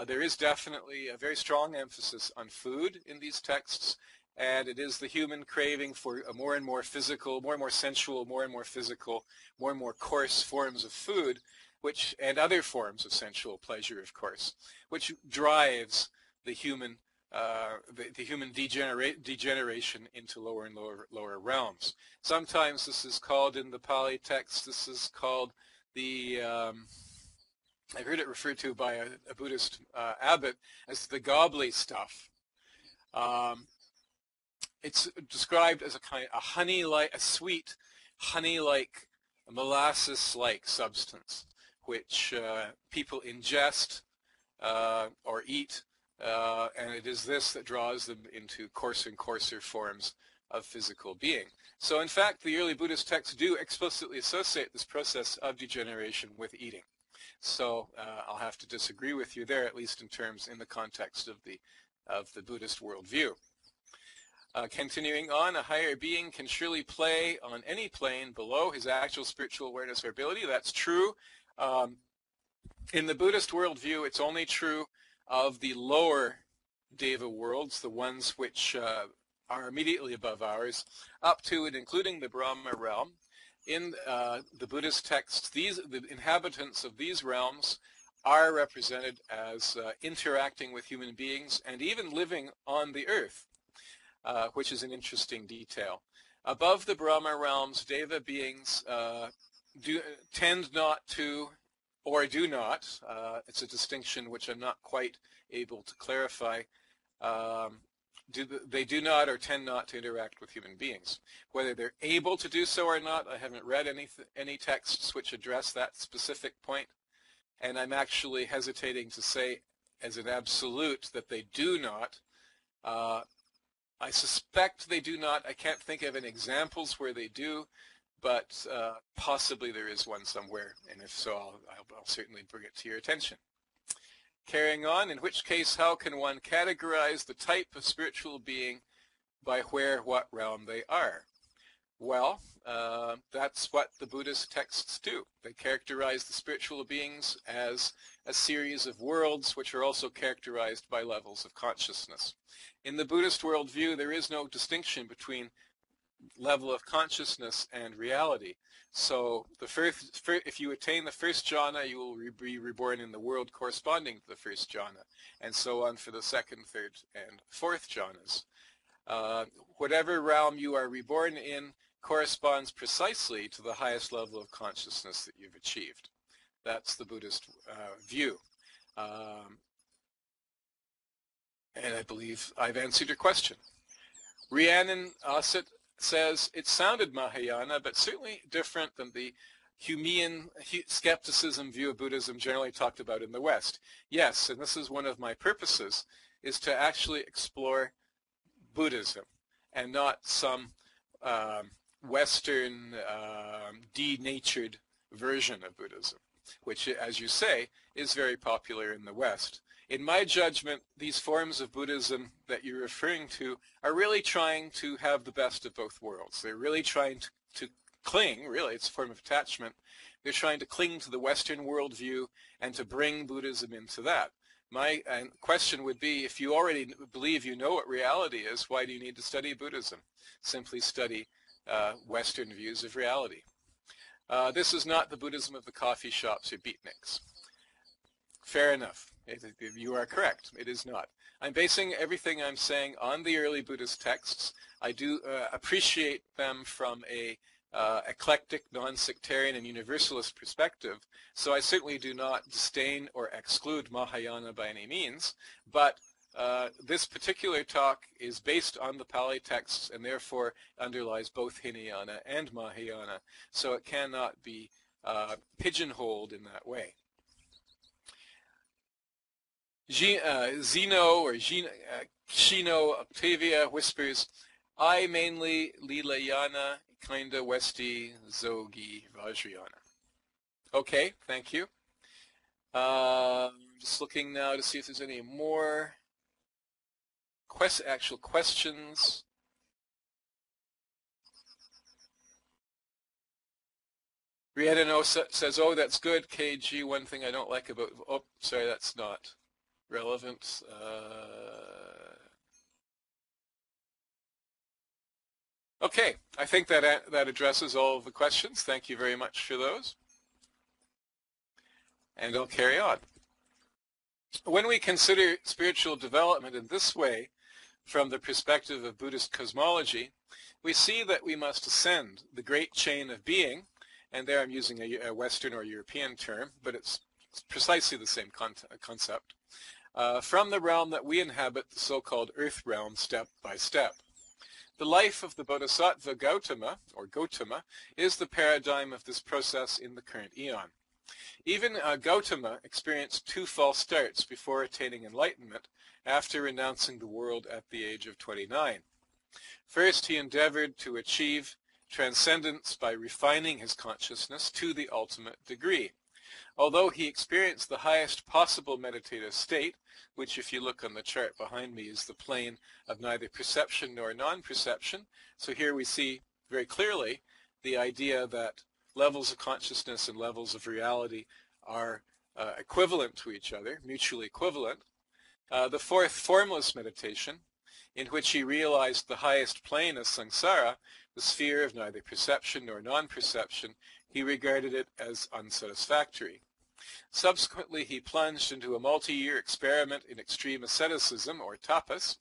There is definitely a very strong emphasis on food in these texts, and it is the human craving for a more and more physical, more and more sensual, more and more physical, more and more coarse forms of food, and other forms of sensual pleasure, of course, which drives the human degeneration into lower and lower realms. Sometimes this is called, in the Pali text, this is called the, I've heard it referred to by a Buddhist abbot as the gobbly stuff. It's described as a sweet, honey-like, molasses-like substance, which people ingest or eat, and it is this that draws them into coarser and coarser forms of physical being. So in fact, the early Buddhist texts do explicitly associate this process of degeneration with eating. So I'll have to disagree with you there, at least in the context of the Buddhist worldview. Continuing on, a higher being can surely play on any plane below his actual spiritual awareness or ability. That's true. In the Buddhist worldview, it's only true of the lower Deva worlds, the ones which are immediately above ours, up to and including the Brahma realm. In the Buddhist texts, the inhabitants of these realms are represented as interacting with human beings and even living on the earth, which is an interesting detail. Above the Brahma realms, Deva beings tend not to, or do not, it's a distinction which I'm not quite able to clarify, they do not or tend not to interact with human beings. Whether they're able to do so or not, I haven't read any texts which address that specific point, and I'm actually hesitating to say as an absolute that they do not. I suspect they do not. I can't think of any examples where they do, but possibly there is one somewhere, and if so, I'll certainly bring it to your attention. Carrying on, in which case, how can one categorize the type of spiritual being by what realm they are? Well, that's what the Buddhist texts do. They characterize the spiritual beings as a series of worlds which are also characterized by levels of consciousness. In the Buddhist worldview, there is no distinction between level of consciousness and reality. So if you attain the first jhana, you will be reborn in the world corresponding to the first jhana, and so on for the second, third, and fourth jhanas. Whatever realm you are reborn in corresponds precisely to the highest level of consciousness that you've achieved. That's the Buddhist view. And I believe I've answered your question. Rhiannon Ossett says, it sounded Mahayana, but certainly different than the Humean skepticism view of Buddhism generally talked about in the West. Yes, and this is one of my purposes, is to actually explore Buddhism and not some Western denatured version of Buddhism, which, as you say, is very popular in the West. In my judgment, these forms of Buddhism that you're referring to are really trying to have the best of both worlds. They're really trying to cling, really, it's a form of attachment. They're trying to cling to the Western worldview and to bring Buddhism into that. My question would be, if you already believe you know what reality is, why do you need to study Buddhism? Simply study Western views of reality. This is not the Buddhism of the coffee shops or beatniks. Fair enough. You are correct. It is not. I'm basing everything I'm saying on the early Buddhist texts. I do appreciate them from a eclectic, non-sectarian, and universalist perspective, so I certainly do not disdain or exclude Mahayana by any means, but this particular talk is based on the Pali texts and therefore underlies both Hinayana and Mahayana, so it cannot be pigeonholed in that way. Zeno or Shino Octavia whispers, I mainly Lilayana, kinda Westy, Zogi, Vajrayana. Okay, thank you. Just looking now to see if there's any more actual questions. Rihanna says, oh, that's good, KG. One thing I don't like about, oh, sorry, that's not relevant. Okay, I think that addresses all of the questions. Thank you very much for those. And I'll carry on. When we consider spiritual development in this way, from the perspective of Buddhist cosmology, we see that we must ascend the great chain of being, and there I'm using a Western or European term, but it's precisely the same concept, from the realm that we inhabit, the so-called earth realm, step by step. The life of the Bodhisattva Gautama, or Gotama, is the paradigm of this process in the current eon. Even Gautama experienced 2 false starts before attaining enlightenment after renouncing the world at the age of 29. First, he endeavored to achieve transcendence by refining his consciousness to the ultimate degree. Although he experienced the highest possible meditative state, which if you look on the chart behind me is the plane of neither perception nor non-perception, so here we see very clearly the idea that levels of consciousness and levels of reality are equivalent to each other, mutually equivalent. The fourth, formless meditation, in which he realized the highest plane of samsara, the sphere of neither perception nor non-perception, he regarded it as unsatisfactory. Subsequently, he plunged into a multi-year experiment in extreme asceticism, or tapas,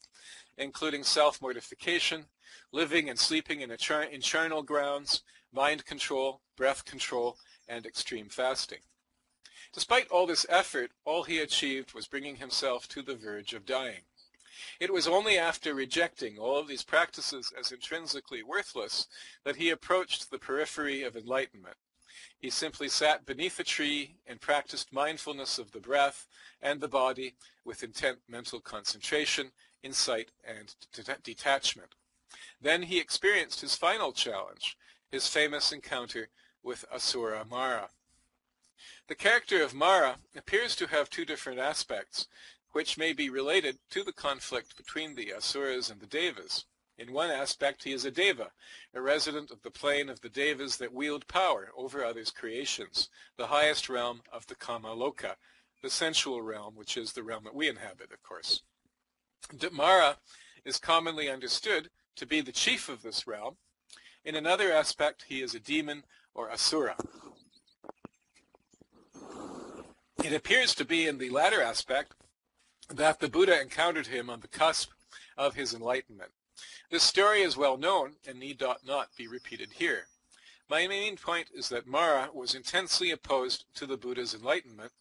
including self-mortification, living and sleeping in charnel grounds, mind control, breath control, and extreme fasting. Despite all this effort, all he achieved was bringing himself to the verge of dying. It was only after rejecting all of these practices as intrinsically worthless that he approached the periphery of enlightenment. He simply sat beneath a tree and practiced mindfulness of the breath and the body with intent mental concentration, insight, and detachment. Then he experienced his final challenge, his famous encounter with Asura Mara. The character of Mara appears to have 2 different aspects, which may be related to the conflict between the Asuras and the Devas. In one aspect, he is a Deva, a resident of the plane of the Devas that wield power over others' creations, the highest realm of the Kama Loka, the sensual realm, which is the realm that we inhabit, of course. Mara is commonly understood to be the chief of this realm. In another aspect, he is a demon or Asura. It appears to be in the latter aspect that the Buddha encountered him on the cusp of his enlightenment. This story is well known and need not be repeated here. My main point is that Mara was intensely opposed to the Buddha's enlightenment,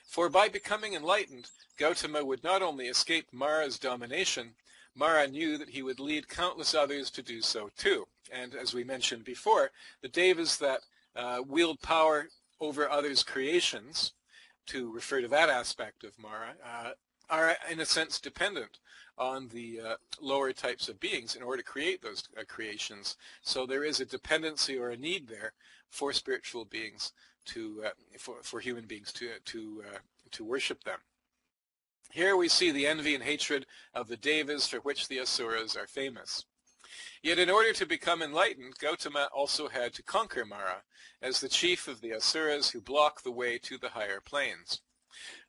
for by becoming enlightened, Gautama would not only escape Mara's domination, Mara knew that he would lead countless others to do so too. And as we mentioned before, the Devas that wield power over others' creations, to refer to that aspect of Mara, are in a sense dependent on the lower types of beings in order to create those creations. So there is a dependency or a need there for spiritual beings to, for human beings to worship them. Here we see the envy and hatred of the Devas, for which the Asuras are famous. Yet in order to become enlightened, Gautama also had to conquer Mara, as the chief of the Asuras who block the way to the higher planes.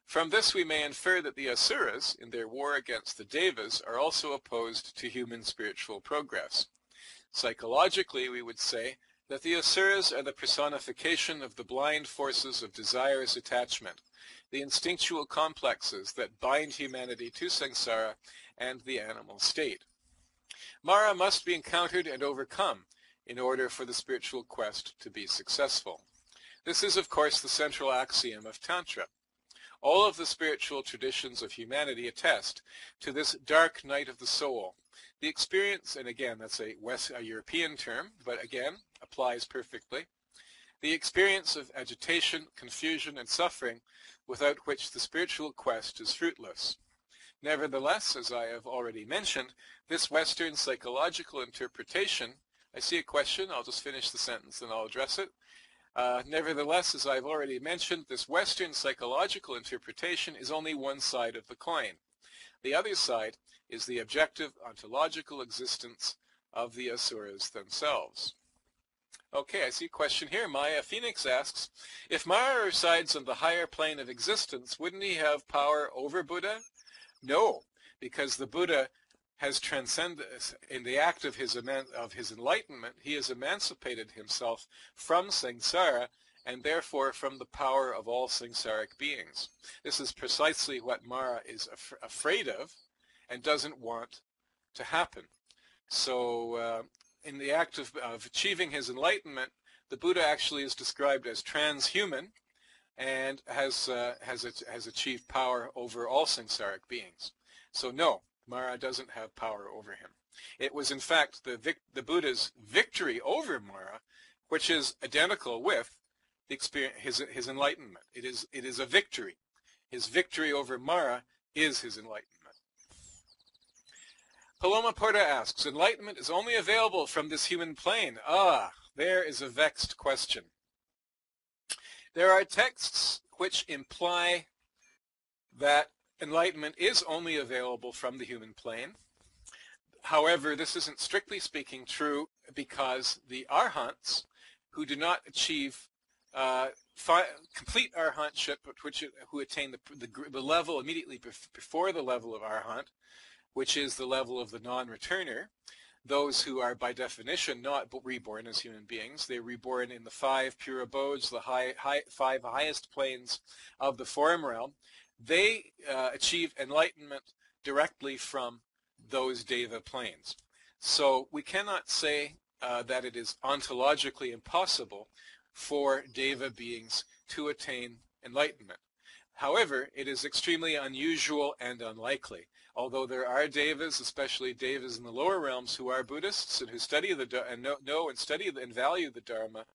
From this we may infer that the Asuras, in their war against the Devas, are also opposed to human spiritual progress. Psychologically, we would say that the Asuras are the personification of the blind forces of desirous attachment, the instinctual complexes that bind humanity to samsara and the animal state. Mara must be encountered and overcome in order for the spiritual quest to be successful. This is, of course, the central axiom of Tantra. All of the spiritual traditions of humanity attest to this dark night of the soul. The experience, and again, that's a European term, but again, applies perfectly. The experience of agitation, confusion, and suffering, without which the spiritual quest is fruitless. Nevertheless, as I have already mentioned, this Western psychological interpretation, I see a question, I'll just finish the sentence and I'll address it. Nevertheless, as I've already mentioned, this Western psychological interpretation is only one side of the coin. The other side is the objective ontological existence of the Asuras themselves. Okay, I see a question here. Maya Phoenix asks, if Mara resides on the higher plane of existence, wouldn't he have power over Buddha? No, because the Buddha has transcended, in the act of his enlightenment, he has emancipated himself from samsara and therefore from the power of all samsaric beings. This is precisely what Mara is afraid of and doesn't want to happen. So in the act of achieving his enlightenment, the Buddha actually is described as transhuman and has achieved power over all samsaric beings. So no, Mara doesn't have power over him. It was in fact the Buddha's victory over Mara, which is identical with the experience, his enlightenment. It is a victory. His victory over Mara is his enlightenment. Paloma Porta asks, enlightenment is only available from this human plane. Ah, there is a vexed question. There are texts which imply that enlightenment is only available from the human plane. However, this isn't strictly speaking true because the arhants who do not achieve complete arhantship, who attain the level immediately before the level of arhant, which is the level of the non-returner, those who are by definition not reborn as human beings. They're reborn in the 5 pure abodes, the 5 highest planes of the form realm. They achieve enlightenment directly from those Deva planes. So we cannot say that it is ontologically impossible for Deva beings to attain enlightenment. However, it is extremely unusual and unlikely. Although there are Devas, especially Devas in the lower realms, who are Buddhists and who study know and study and value the Dharma,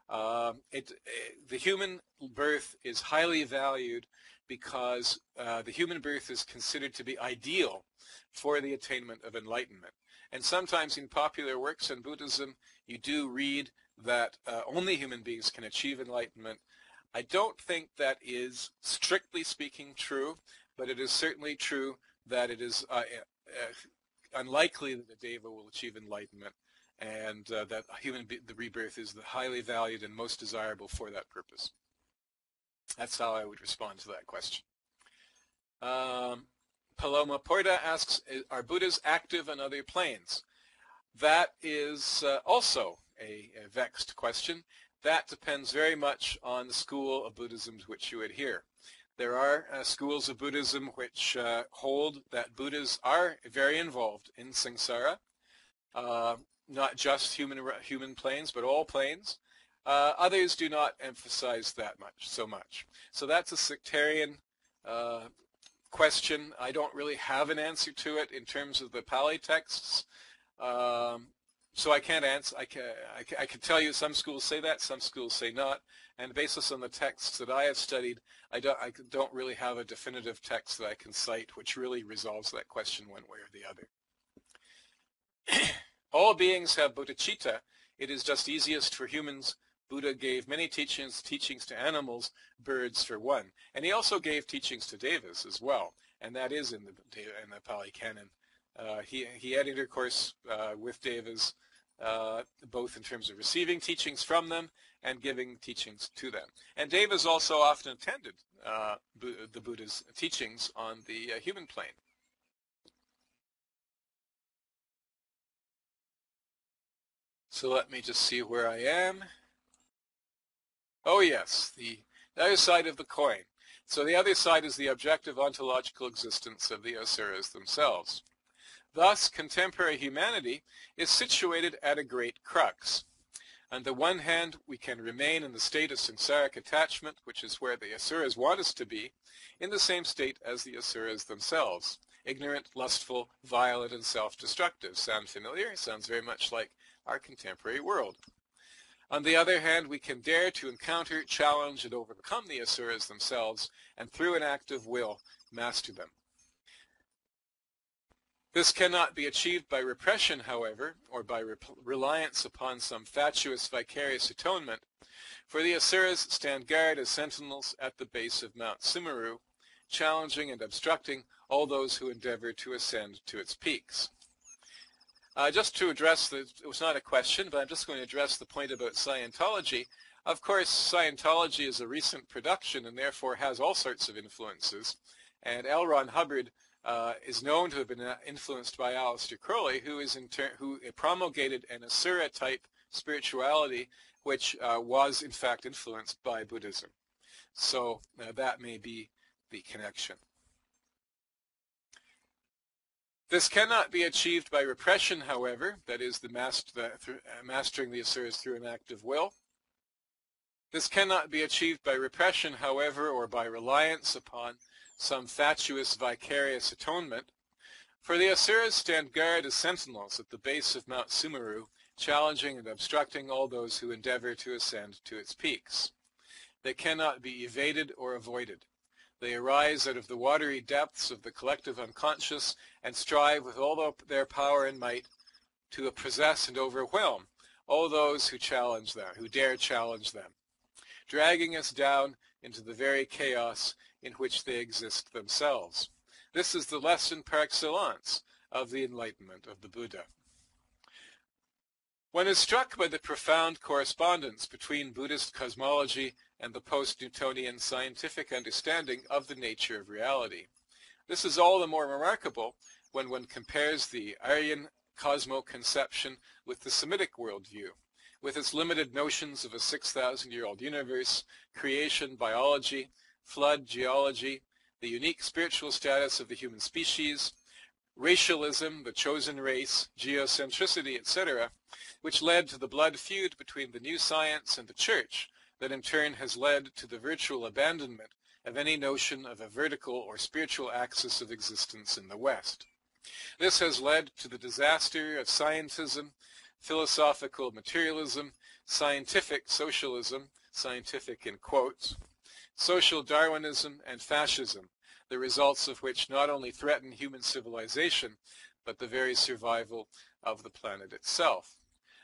the human birth is highly valued because the human birth is considered to be ideal for the attainment of enlightenment. And sometimes in popular works in Buddhism, you do read that only human beings can achieve enlightenment. I don't think that is strictly speaking true, but it is certainly true that it is unlikely that a Deva will achieve enlightenment, and that the rebirth is highly valued and most desirable for that purpose. That's how I would respond to that question. Paloma Porta asks, are Buddhas active on other planes? That is also a vexed question. That depends very much on the school of Buddhism to which you adhere. There are schools of Buddhism which hold that Buddhas are very involved in samsara, not just human planes, but all planes. Others do not emphasize that so much. So that's a sectarian question. I don't really have an answer to it in terms of the Pali texts. So I can't answer. I can tell you some schools say that, some schools say not. And basis on the texts that I have studied, I don't really have a definitive text that I can cite which really resolves that question one way or the other. All beings have bodhicitta. It is just easiest for humans. Buddha gave many teachings to animals, birds for one. And he also gave teachings to devas as well. And that is in the Pali Canon. He had intercourse with devas, both in terms of receiving teachings from them and giving teachings to them. And devas also often attended the Buddha's teachings on the human plane. So let me just see where I am. Oh yes, the other side of the coin. So the other side is the objective ontological existence of the asuras themselves. Thus, contemporary humanity is situated at a great crux. On the one hand, we can remain in the state of samsaric attachment, which is where the asuras want us to be, in the same state as the asuras themselves. Ignorant, lustful, violent, and self-destructive. Sound familiar? Sounds very much like our contemporary world. On the other hand, we can dare to encounter, challenge, and overcome the asuras themselves, and through an act of will, master them. This cannot be achieved by repression, however, or by reliance upon some fatuous vicarious atonement, for the asuras stand guard as sentinels at the base of Mount Sumeru, challenging and obstructing all those who endeavor to ascend to its peaks. Just to address it was not a question, but I'm just going to address the point about Scientology. Of course, Scientology is a recent production and therefore has all sorts of influences. And L. Ron Hubbard is known to have been influenced by Aleister Crowley, who promulgated an Asura-type spirituality, which was in fact influenced by Buddhism. So that may be the connection. This cannot be achieved by repression, however, that is, mastering the asuras through an act of will. This cannot be achieved by repression, however, or by reliance upon some fatuous vicarious atonement, for the asuras stand guard as sentinels at the base of Mount Sumeru, challenging and obstructing all those who endeavor to ascend to its peaks. They cannot be evaded or avoided. They arise out of the watery depths of the collective unconscious and strive with all their power and might to possess and overwhelm all those who challenge them, who dare challenge them, dragging us down into the very chaos in which they exist themselves. This is the lesson par excellence of the enlightenment of the Buddha. One is struck by the profound correspondence between Buddhist cosmology and the post-Newtonian scientific understanding of the nature of reality. This is all the more remarkable when one compares the Aryan cosmo-conception with the Semitic worldview, with its limited notions of a 6,000-year-old universe, creation, biology, flood, geology, the unique spiritual status of the human species, racialism, the chosen race, geocentricity, etc., which led to the blood feud between the new science and the church, that in turn has led to the virtual abandonment of any notion of a vertical or spiritual axis of existence in the West. This has led to the disaster of scientism, philosophical materialism, scientific socialism, scientific in quotes, social Darwinism, and fascism, the results of which not only threaten human civilization, but the very survival of the planet itself.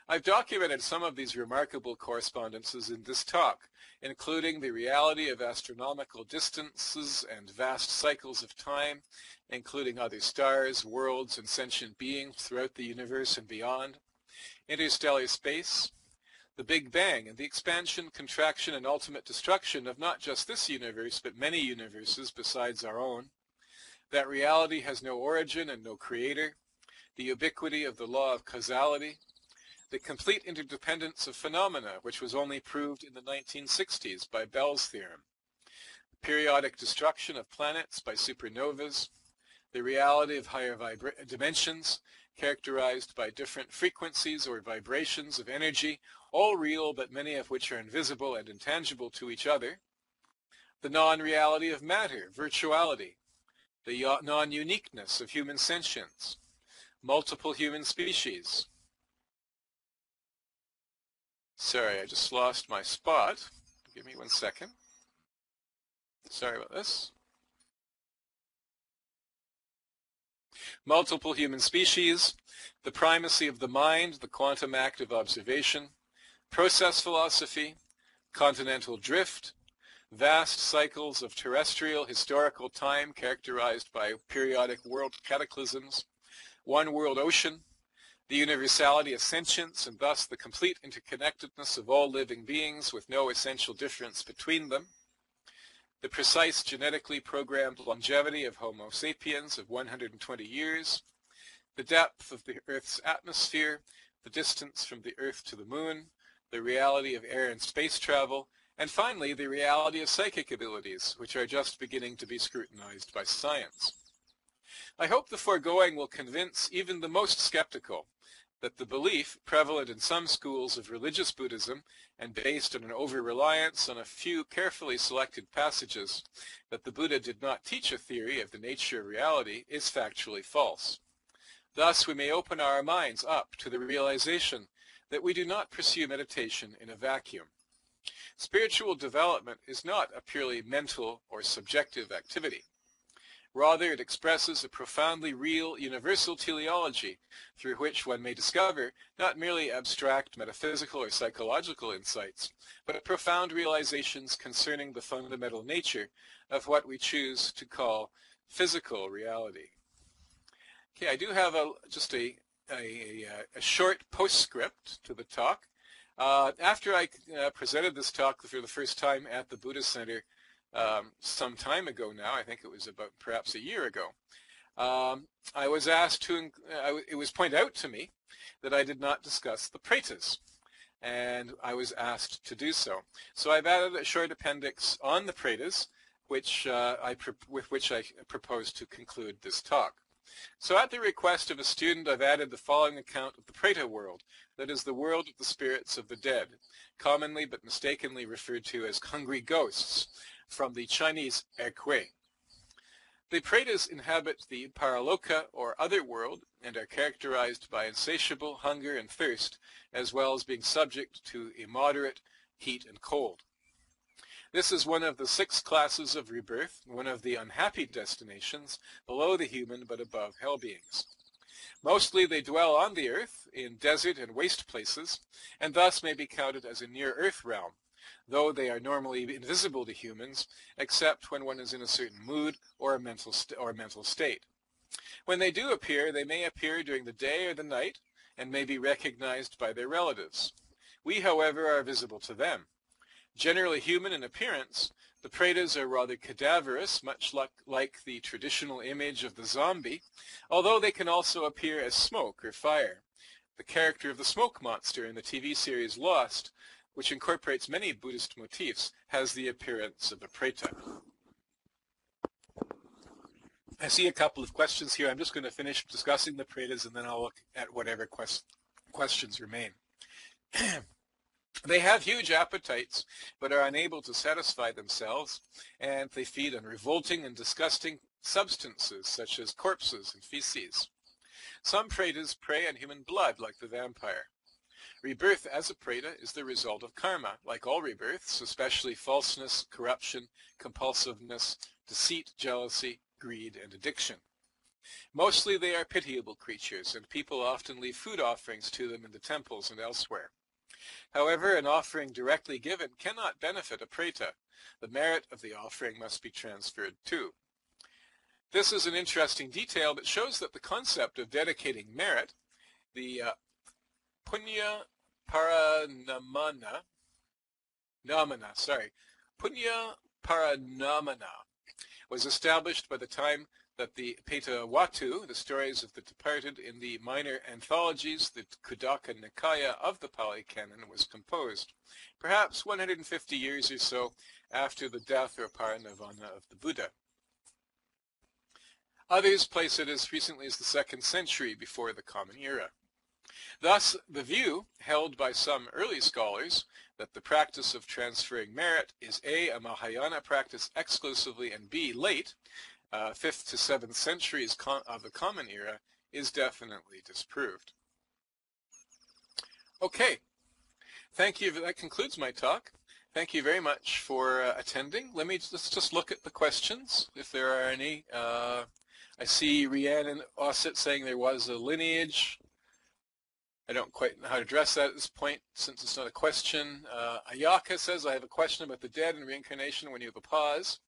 I've documented some of these remarkable correspondences in this talk, including the reality of astronomical distances and vast cycles of time, including other stars, worlds, and sentient beings throughout the universe and beyond, interstellar space, the Big Bang, and the expansion, contraction, and ultimate destruction of not just this universe, but many universes besides our own, that reality has no origin and no creator, the ubiquity of the law of causality, the complete interdependence of phenomena, which was only proved in the 1960s by Bell's theorem, periodic destruction of planets by supernovas, the reality of higher dimensions, characterized by different frequencies or vibrations of energy, all real but many of which are invisible and intangible to each other, the non-reality of matter, virtuality, the non-uniqueness of human sentience, multiple human species, Sorry, I just lost my spot. Give me 1 second. Sorry about this. Multiple human species, the primacy of the mind, the quantum act of observation, process philosophy, continental drift, vast cycles of terrestrial historical time characterized by periodic world cataclysms, one world ocean, the universality of sentience and thus the complete interconnectedness of all living beings with no essential difference between them, the precise genetically programmed longevity of Homo sapiens of 120 years, the depth of the Earth's atmosphere, the distance from the Earth to the Moon, the reality of air and space travel, and finally the reality of psychic abilities, which are just beginning to be scrutinized by science. I hope the foregoing will convince even the most skeptical that the belief prevalent in some schools of religious Buddhism and based on an over-reliance on a few carefully selected passages that the Buddha did not teach a theory of the nature of reality is factually false. Thus we may open our minds up to the realization that we do not pursue meditation in a vacuum. Spiritual development is not a purely mental or subjective activity. Rather, it expresses a profoundly real universal teleology through which one may discover not merely abstract metaphysical or psychological insights, but profound realizations concerning the fundamental nature of what we choose to call physical reality. Okay, I do have just a short postscript to the talk. After I presented this talk for the first time at the Buddhist Center some time ago now, I think it was about perhaps a year ago, I was asked to, it was pointed out to me that I did not discuss the Pretas, and I was asked to do so. So I've added a short appendix on the Pretas, with which I propose to conclude this talk. So at the request of a student, I've added the following account of the Preta world, that is the world of the spirits of the dead, commonly but mistakenly referred to as hungry ghosts, from the Chinese Erkui. The Pretas inhabit the Paraloka or other world and are characterized by insatiable hunger and thirst, as well as being subject to immoderate heat and cold. This is one of the 6 classes of rebirth, one of the unhappy destinations, below the human but above hell beings. Mostly they dwell on the earth, in desert and waste places, and thus may be counted as a near-earth realm, though they are normally invisible to humans, except when one is in a certain mood or a mental state. When they do appear, they may appear during the day or the night, and may be recognized by their relatives. We, however, are visible to them. Generally human in appearance, the Pretas are rather cadaverous, much like the traditional image of the zombie, although they can also appear as smoke or fire. The character of the smoke monster in the TV series Lost, which incorporates many Buddhist motifs, has the appearance of a Preta. I see a couple of questions here. I'm just going to finish discussing the Pretas and then I'll look at whatever questions remain. They have huge appetites, but are unable to satisfy themselves, and they feed on revolting and disgusting substances, such as corpses and feces. Some Pretas prey on human blood, like the vampire. Rebirth as a Preta is the result of karma, like all rebirths, especially falseness, corruption, compulsiveness, deceit, jealousy, greed, and addiction. Mostly they are pitiable creatures, and people often leave food offerings to them in the temples and elsewhere. However, an offering directly given cannot benefit a Preta. The merit of the offering must be transferred too. This is an interesting detail that shows that the concept of dedicating merit, the punya paranamana, was established by the time that the Peta Watu, the stories of the departed in the minor anthologies, the Kudaka Nikaya of the Pali Canon, was composed, perhaps 150 years or so after the death or parinirvana of the Buddha. Others place it as recently as the 2nd century before the Common Era. Thus, the view held by some early scholars that the practice of transferring merit is A, a Mahayana practice exclusively, and B, late, 5th to 7th centuries of the Common Era, is definitely disproved. Okay, thank you. That concludes my talk. Thank you very much for attending. Let's just look at the questions, if there are any. I see Rhiannon Ossett saying there was a lineage. I don't quite know how to address that at this point since it's not a question. Ayaka says, I have a question about the dead and reincarnation when you have a pause.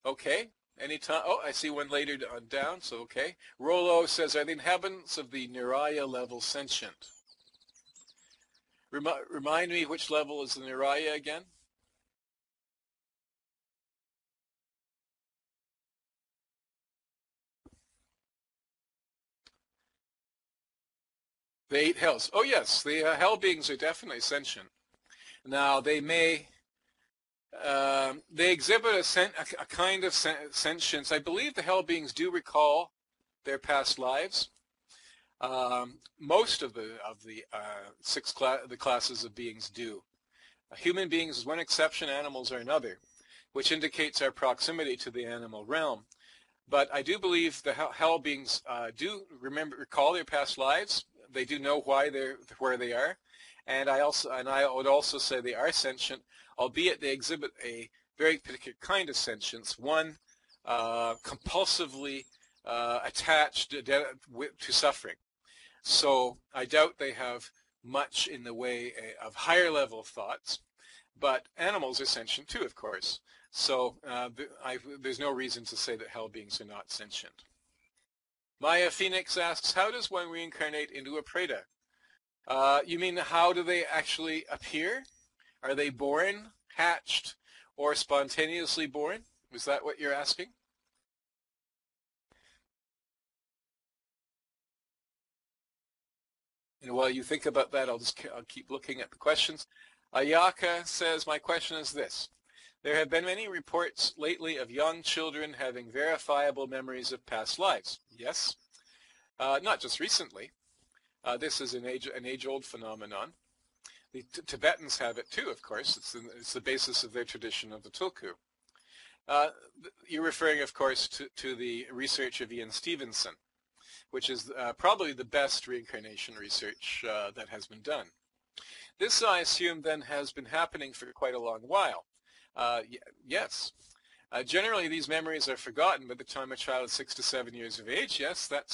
Okay. Anytime. Oh, I see one later on down, so okay. Rollo says, are the inhabitants of the Niraya level sentient? Remind me which level is the Niraya again? The 8 hells. Oh yes, the hell beings are definitely sentient. Now they may, they exhibit a kind of sentience. I believe the hell beings do recall their past lives. Most of the the classes of beings do. Human beings is one exception, animals are another, which indicates our proximity to the animal realm. But I do believe the hell beings do recall their past lives. They do know why they're where they are, and I would also say they are sentient, albeit they exhibit a very particular kind of sentience, one compulsively attached to suffering. So I doubt they have much in the way of higher level thoughts, but animals are sentient too, of course. So there's no reason to say that hell beings are not sentient. Maya Phoenix asks, how does one reincarnate into a Preta? You mean how do they actually appear? Are they born, hatched, or spontaneously born? Is that what you're asking? And while you think about that, I'll keep looking at the questions. Ayaka says, my question is this. There have been many reports lately of young children having verifiable memories of past lives. Yes, not just recently. This is an age-old phenomenon. The Tibetans have it too, of course. It's the basis of their tradition of the tulku. You're referring, of course, to the research of Ian Stevenson, which is probably the best reincarnation research that has been done. This, I assume, then has been happening for quite a long while. Yes. Generally, these memories are forgotten by the time a child is 6 to 7 years of age. Yes, that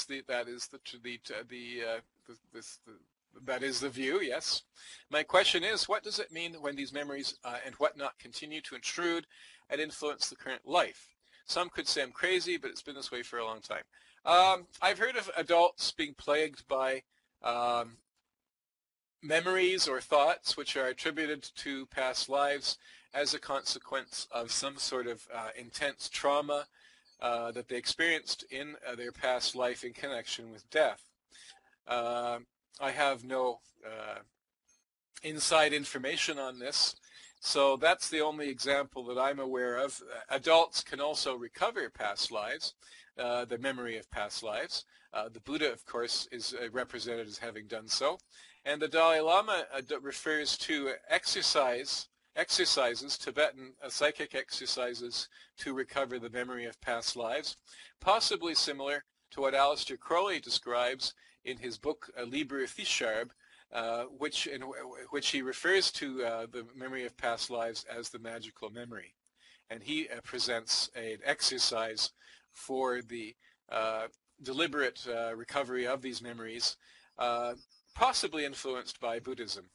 is the view. Yes. My question is, what does it mean when these memories and whatnot continue to intrude and influence the current life? Some could say I'm crazy, but it's been this way for a long time. I've heard of adults being plagued by memories or thoughts which are attributed to past lives as a consequence of some sort of intense trauma that they experienced in their past life in connection with death. I have no inside information on this, so that's the only example that I'm aware of. Adults can also recover past lives, the memory of past lives. The Buddha, of course, is represented as having done so. And the Dalai Lama refers to exercises, Tibetan psychic exercises to recover the memory of past lives, possibly similar to what Aleister Crowley describes in his book Liber Thisharb, in which he refers to the memory of past lives as the magical memory. And he presents an exercise for the deliberate recovery of these memories, possibly influenced by Buddhism.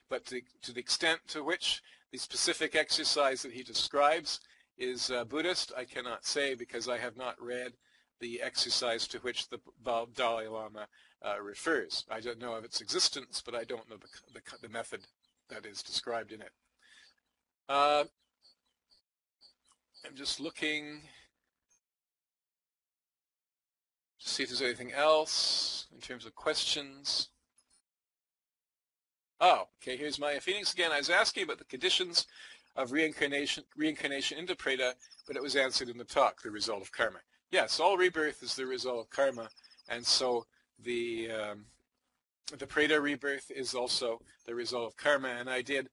But to the extent to which the specific exercise that he describes is Buddhist, I cannot say because I have not read the exercise to which the Dalai Lama refers. I don't know of its existence, but I don't know the method that is described in it. I'm just looking to see if there's anything else in terms of questions. Oh, okay, here's Maya Phoenix again. I was asking about the conditions of reincarnation into Preta, but it was answered in the talk, the result of karma. Yes, all rebirth is the result of karma, and so the Preta rebirth is also the result of karma, and I did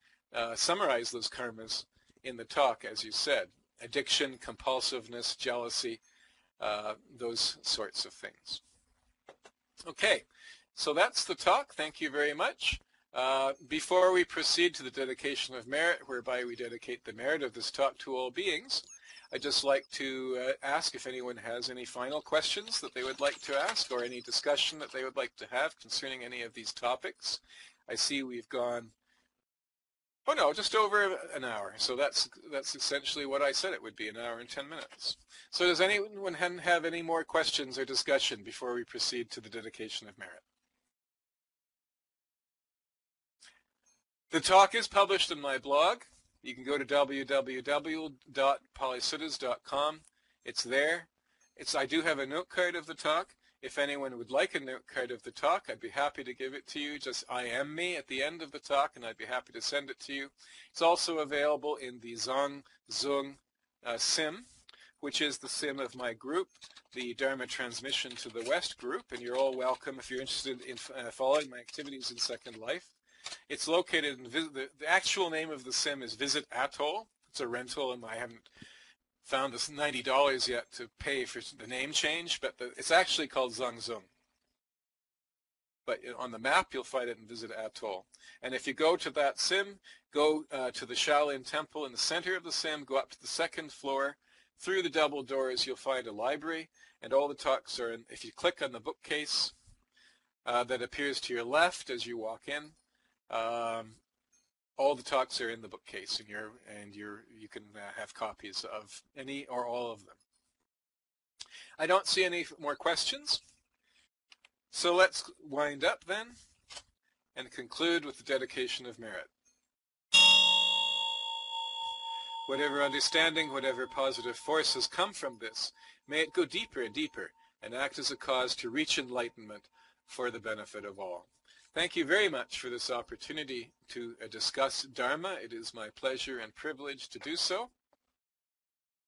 summarize those karmas in the talk, as you said. Addiction, compulsiveness, jealousy, those sorts of things. Okay, so that's the talk. Thank you very much. Before we proceed to the dedication of merit, whereby we dedicate the merit of this talk to all beings, I'd just like to ask if anyone has any final questions that they would like to ask, or any discussion that they would like to have concerning any of these topics. I see we've gone, oh no, just over an hour. So that's essentially what I said it would be, an hour and 10 minutes. So does anyone have any more questions or discussion before we proceed to the dedication of merit? The talk is published in my blog. You can go to www.polysuddhas.com. It's there. I do have a note card of the talk. If anyone would like a note card of the talk, I'd be happy to give it to you. Just IM me at the end of the talk, and I'd be happy to send it to you. It's also available in the Zong Zung SIM, which is the SIM of my group, the Dharma Transmission to the West group, and you're all welcome if you're interested in following my activities in Second Life. It's located in, the actual name of the SIM is Visit Atoll. It's a rental, and I haven't found this $90 yet to pay for the name change, but it's actually called Zong Zung. But on the map, you'll find it in Visit Atoll. And if you go to that SIM, go to the Shaolin Temple in the center of the SIM, go up to the second floor. Through the double doors, you'll find a library, and all the talks are in. If you click on the bookcase that appears to your left as you walk in, all the talks are in the bookcase, and you can have copies of any or all of them. I don't see any more questions, so let's wind up then and conclude with the dedication of merit. Whatever understanding, whatever positive force has come from this, may it go deeper and deeper and act as a cause to reach enlightenment for the benefit of all. Thank you very much for this opportunity to discuss Dharma. It is my pleasure and privilege to do so.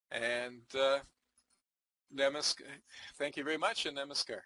And thank you very much, and namaskar.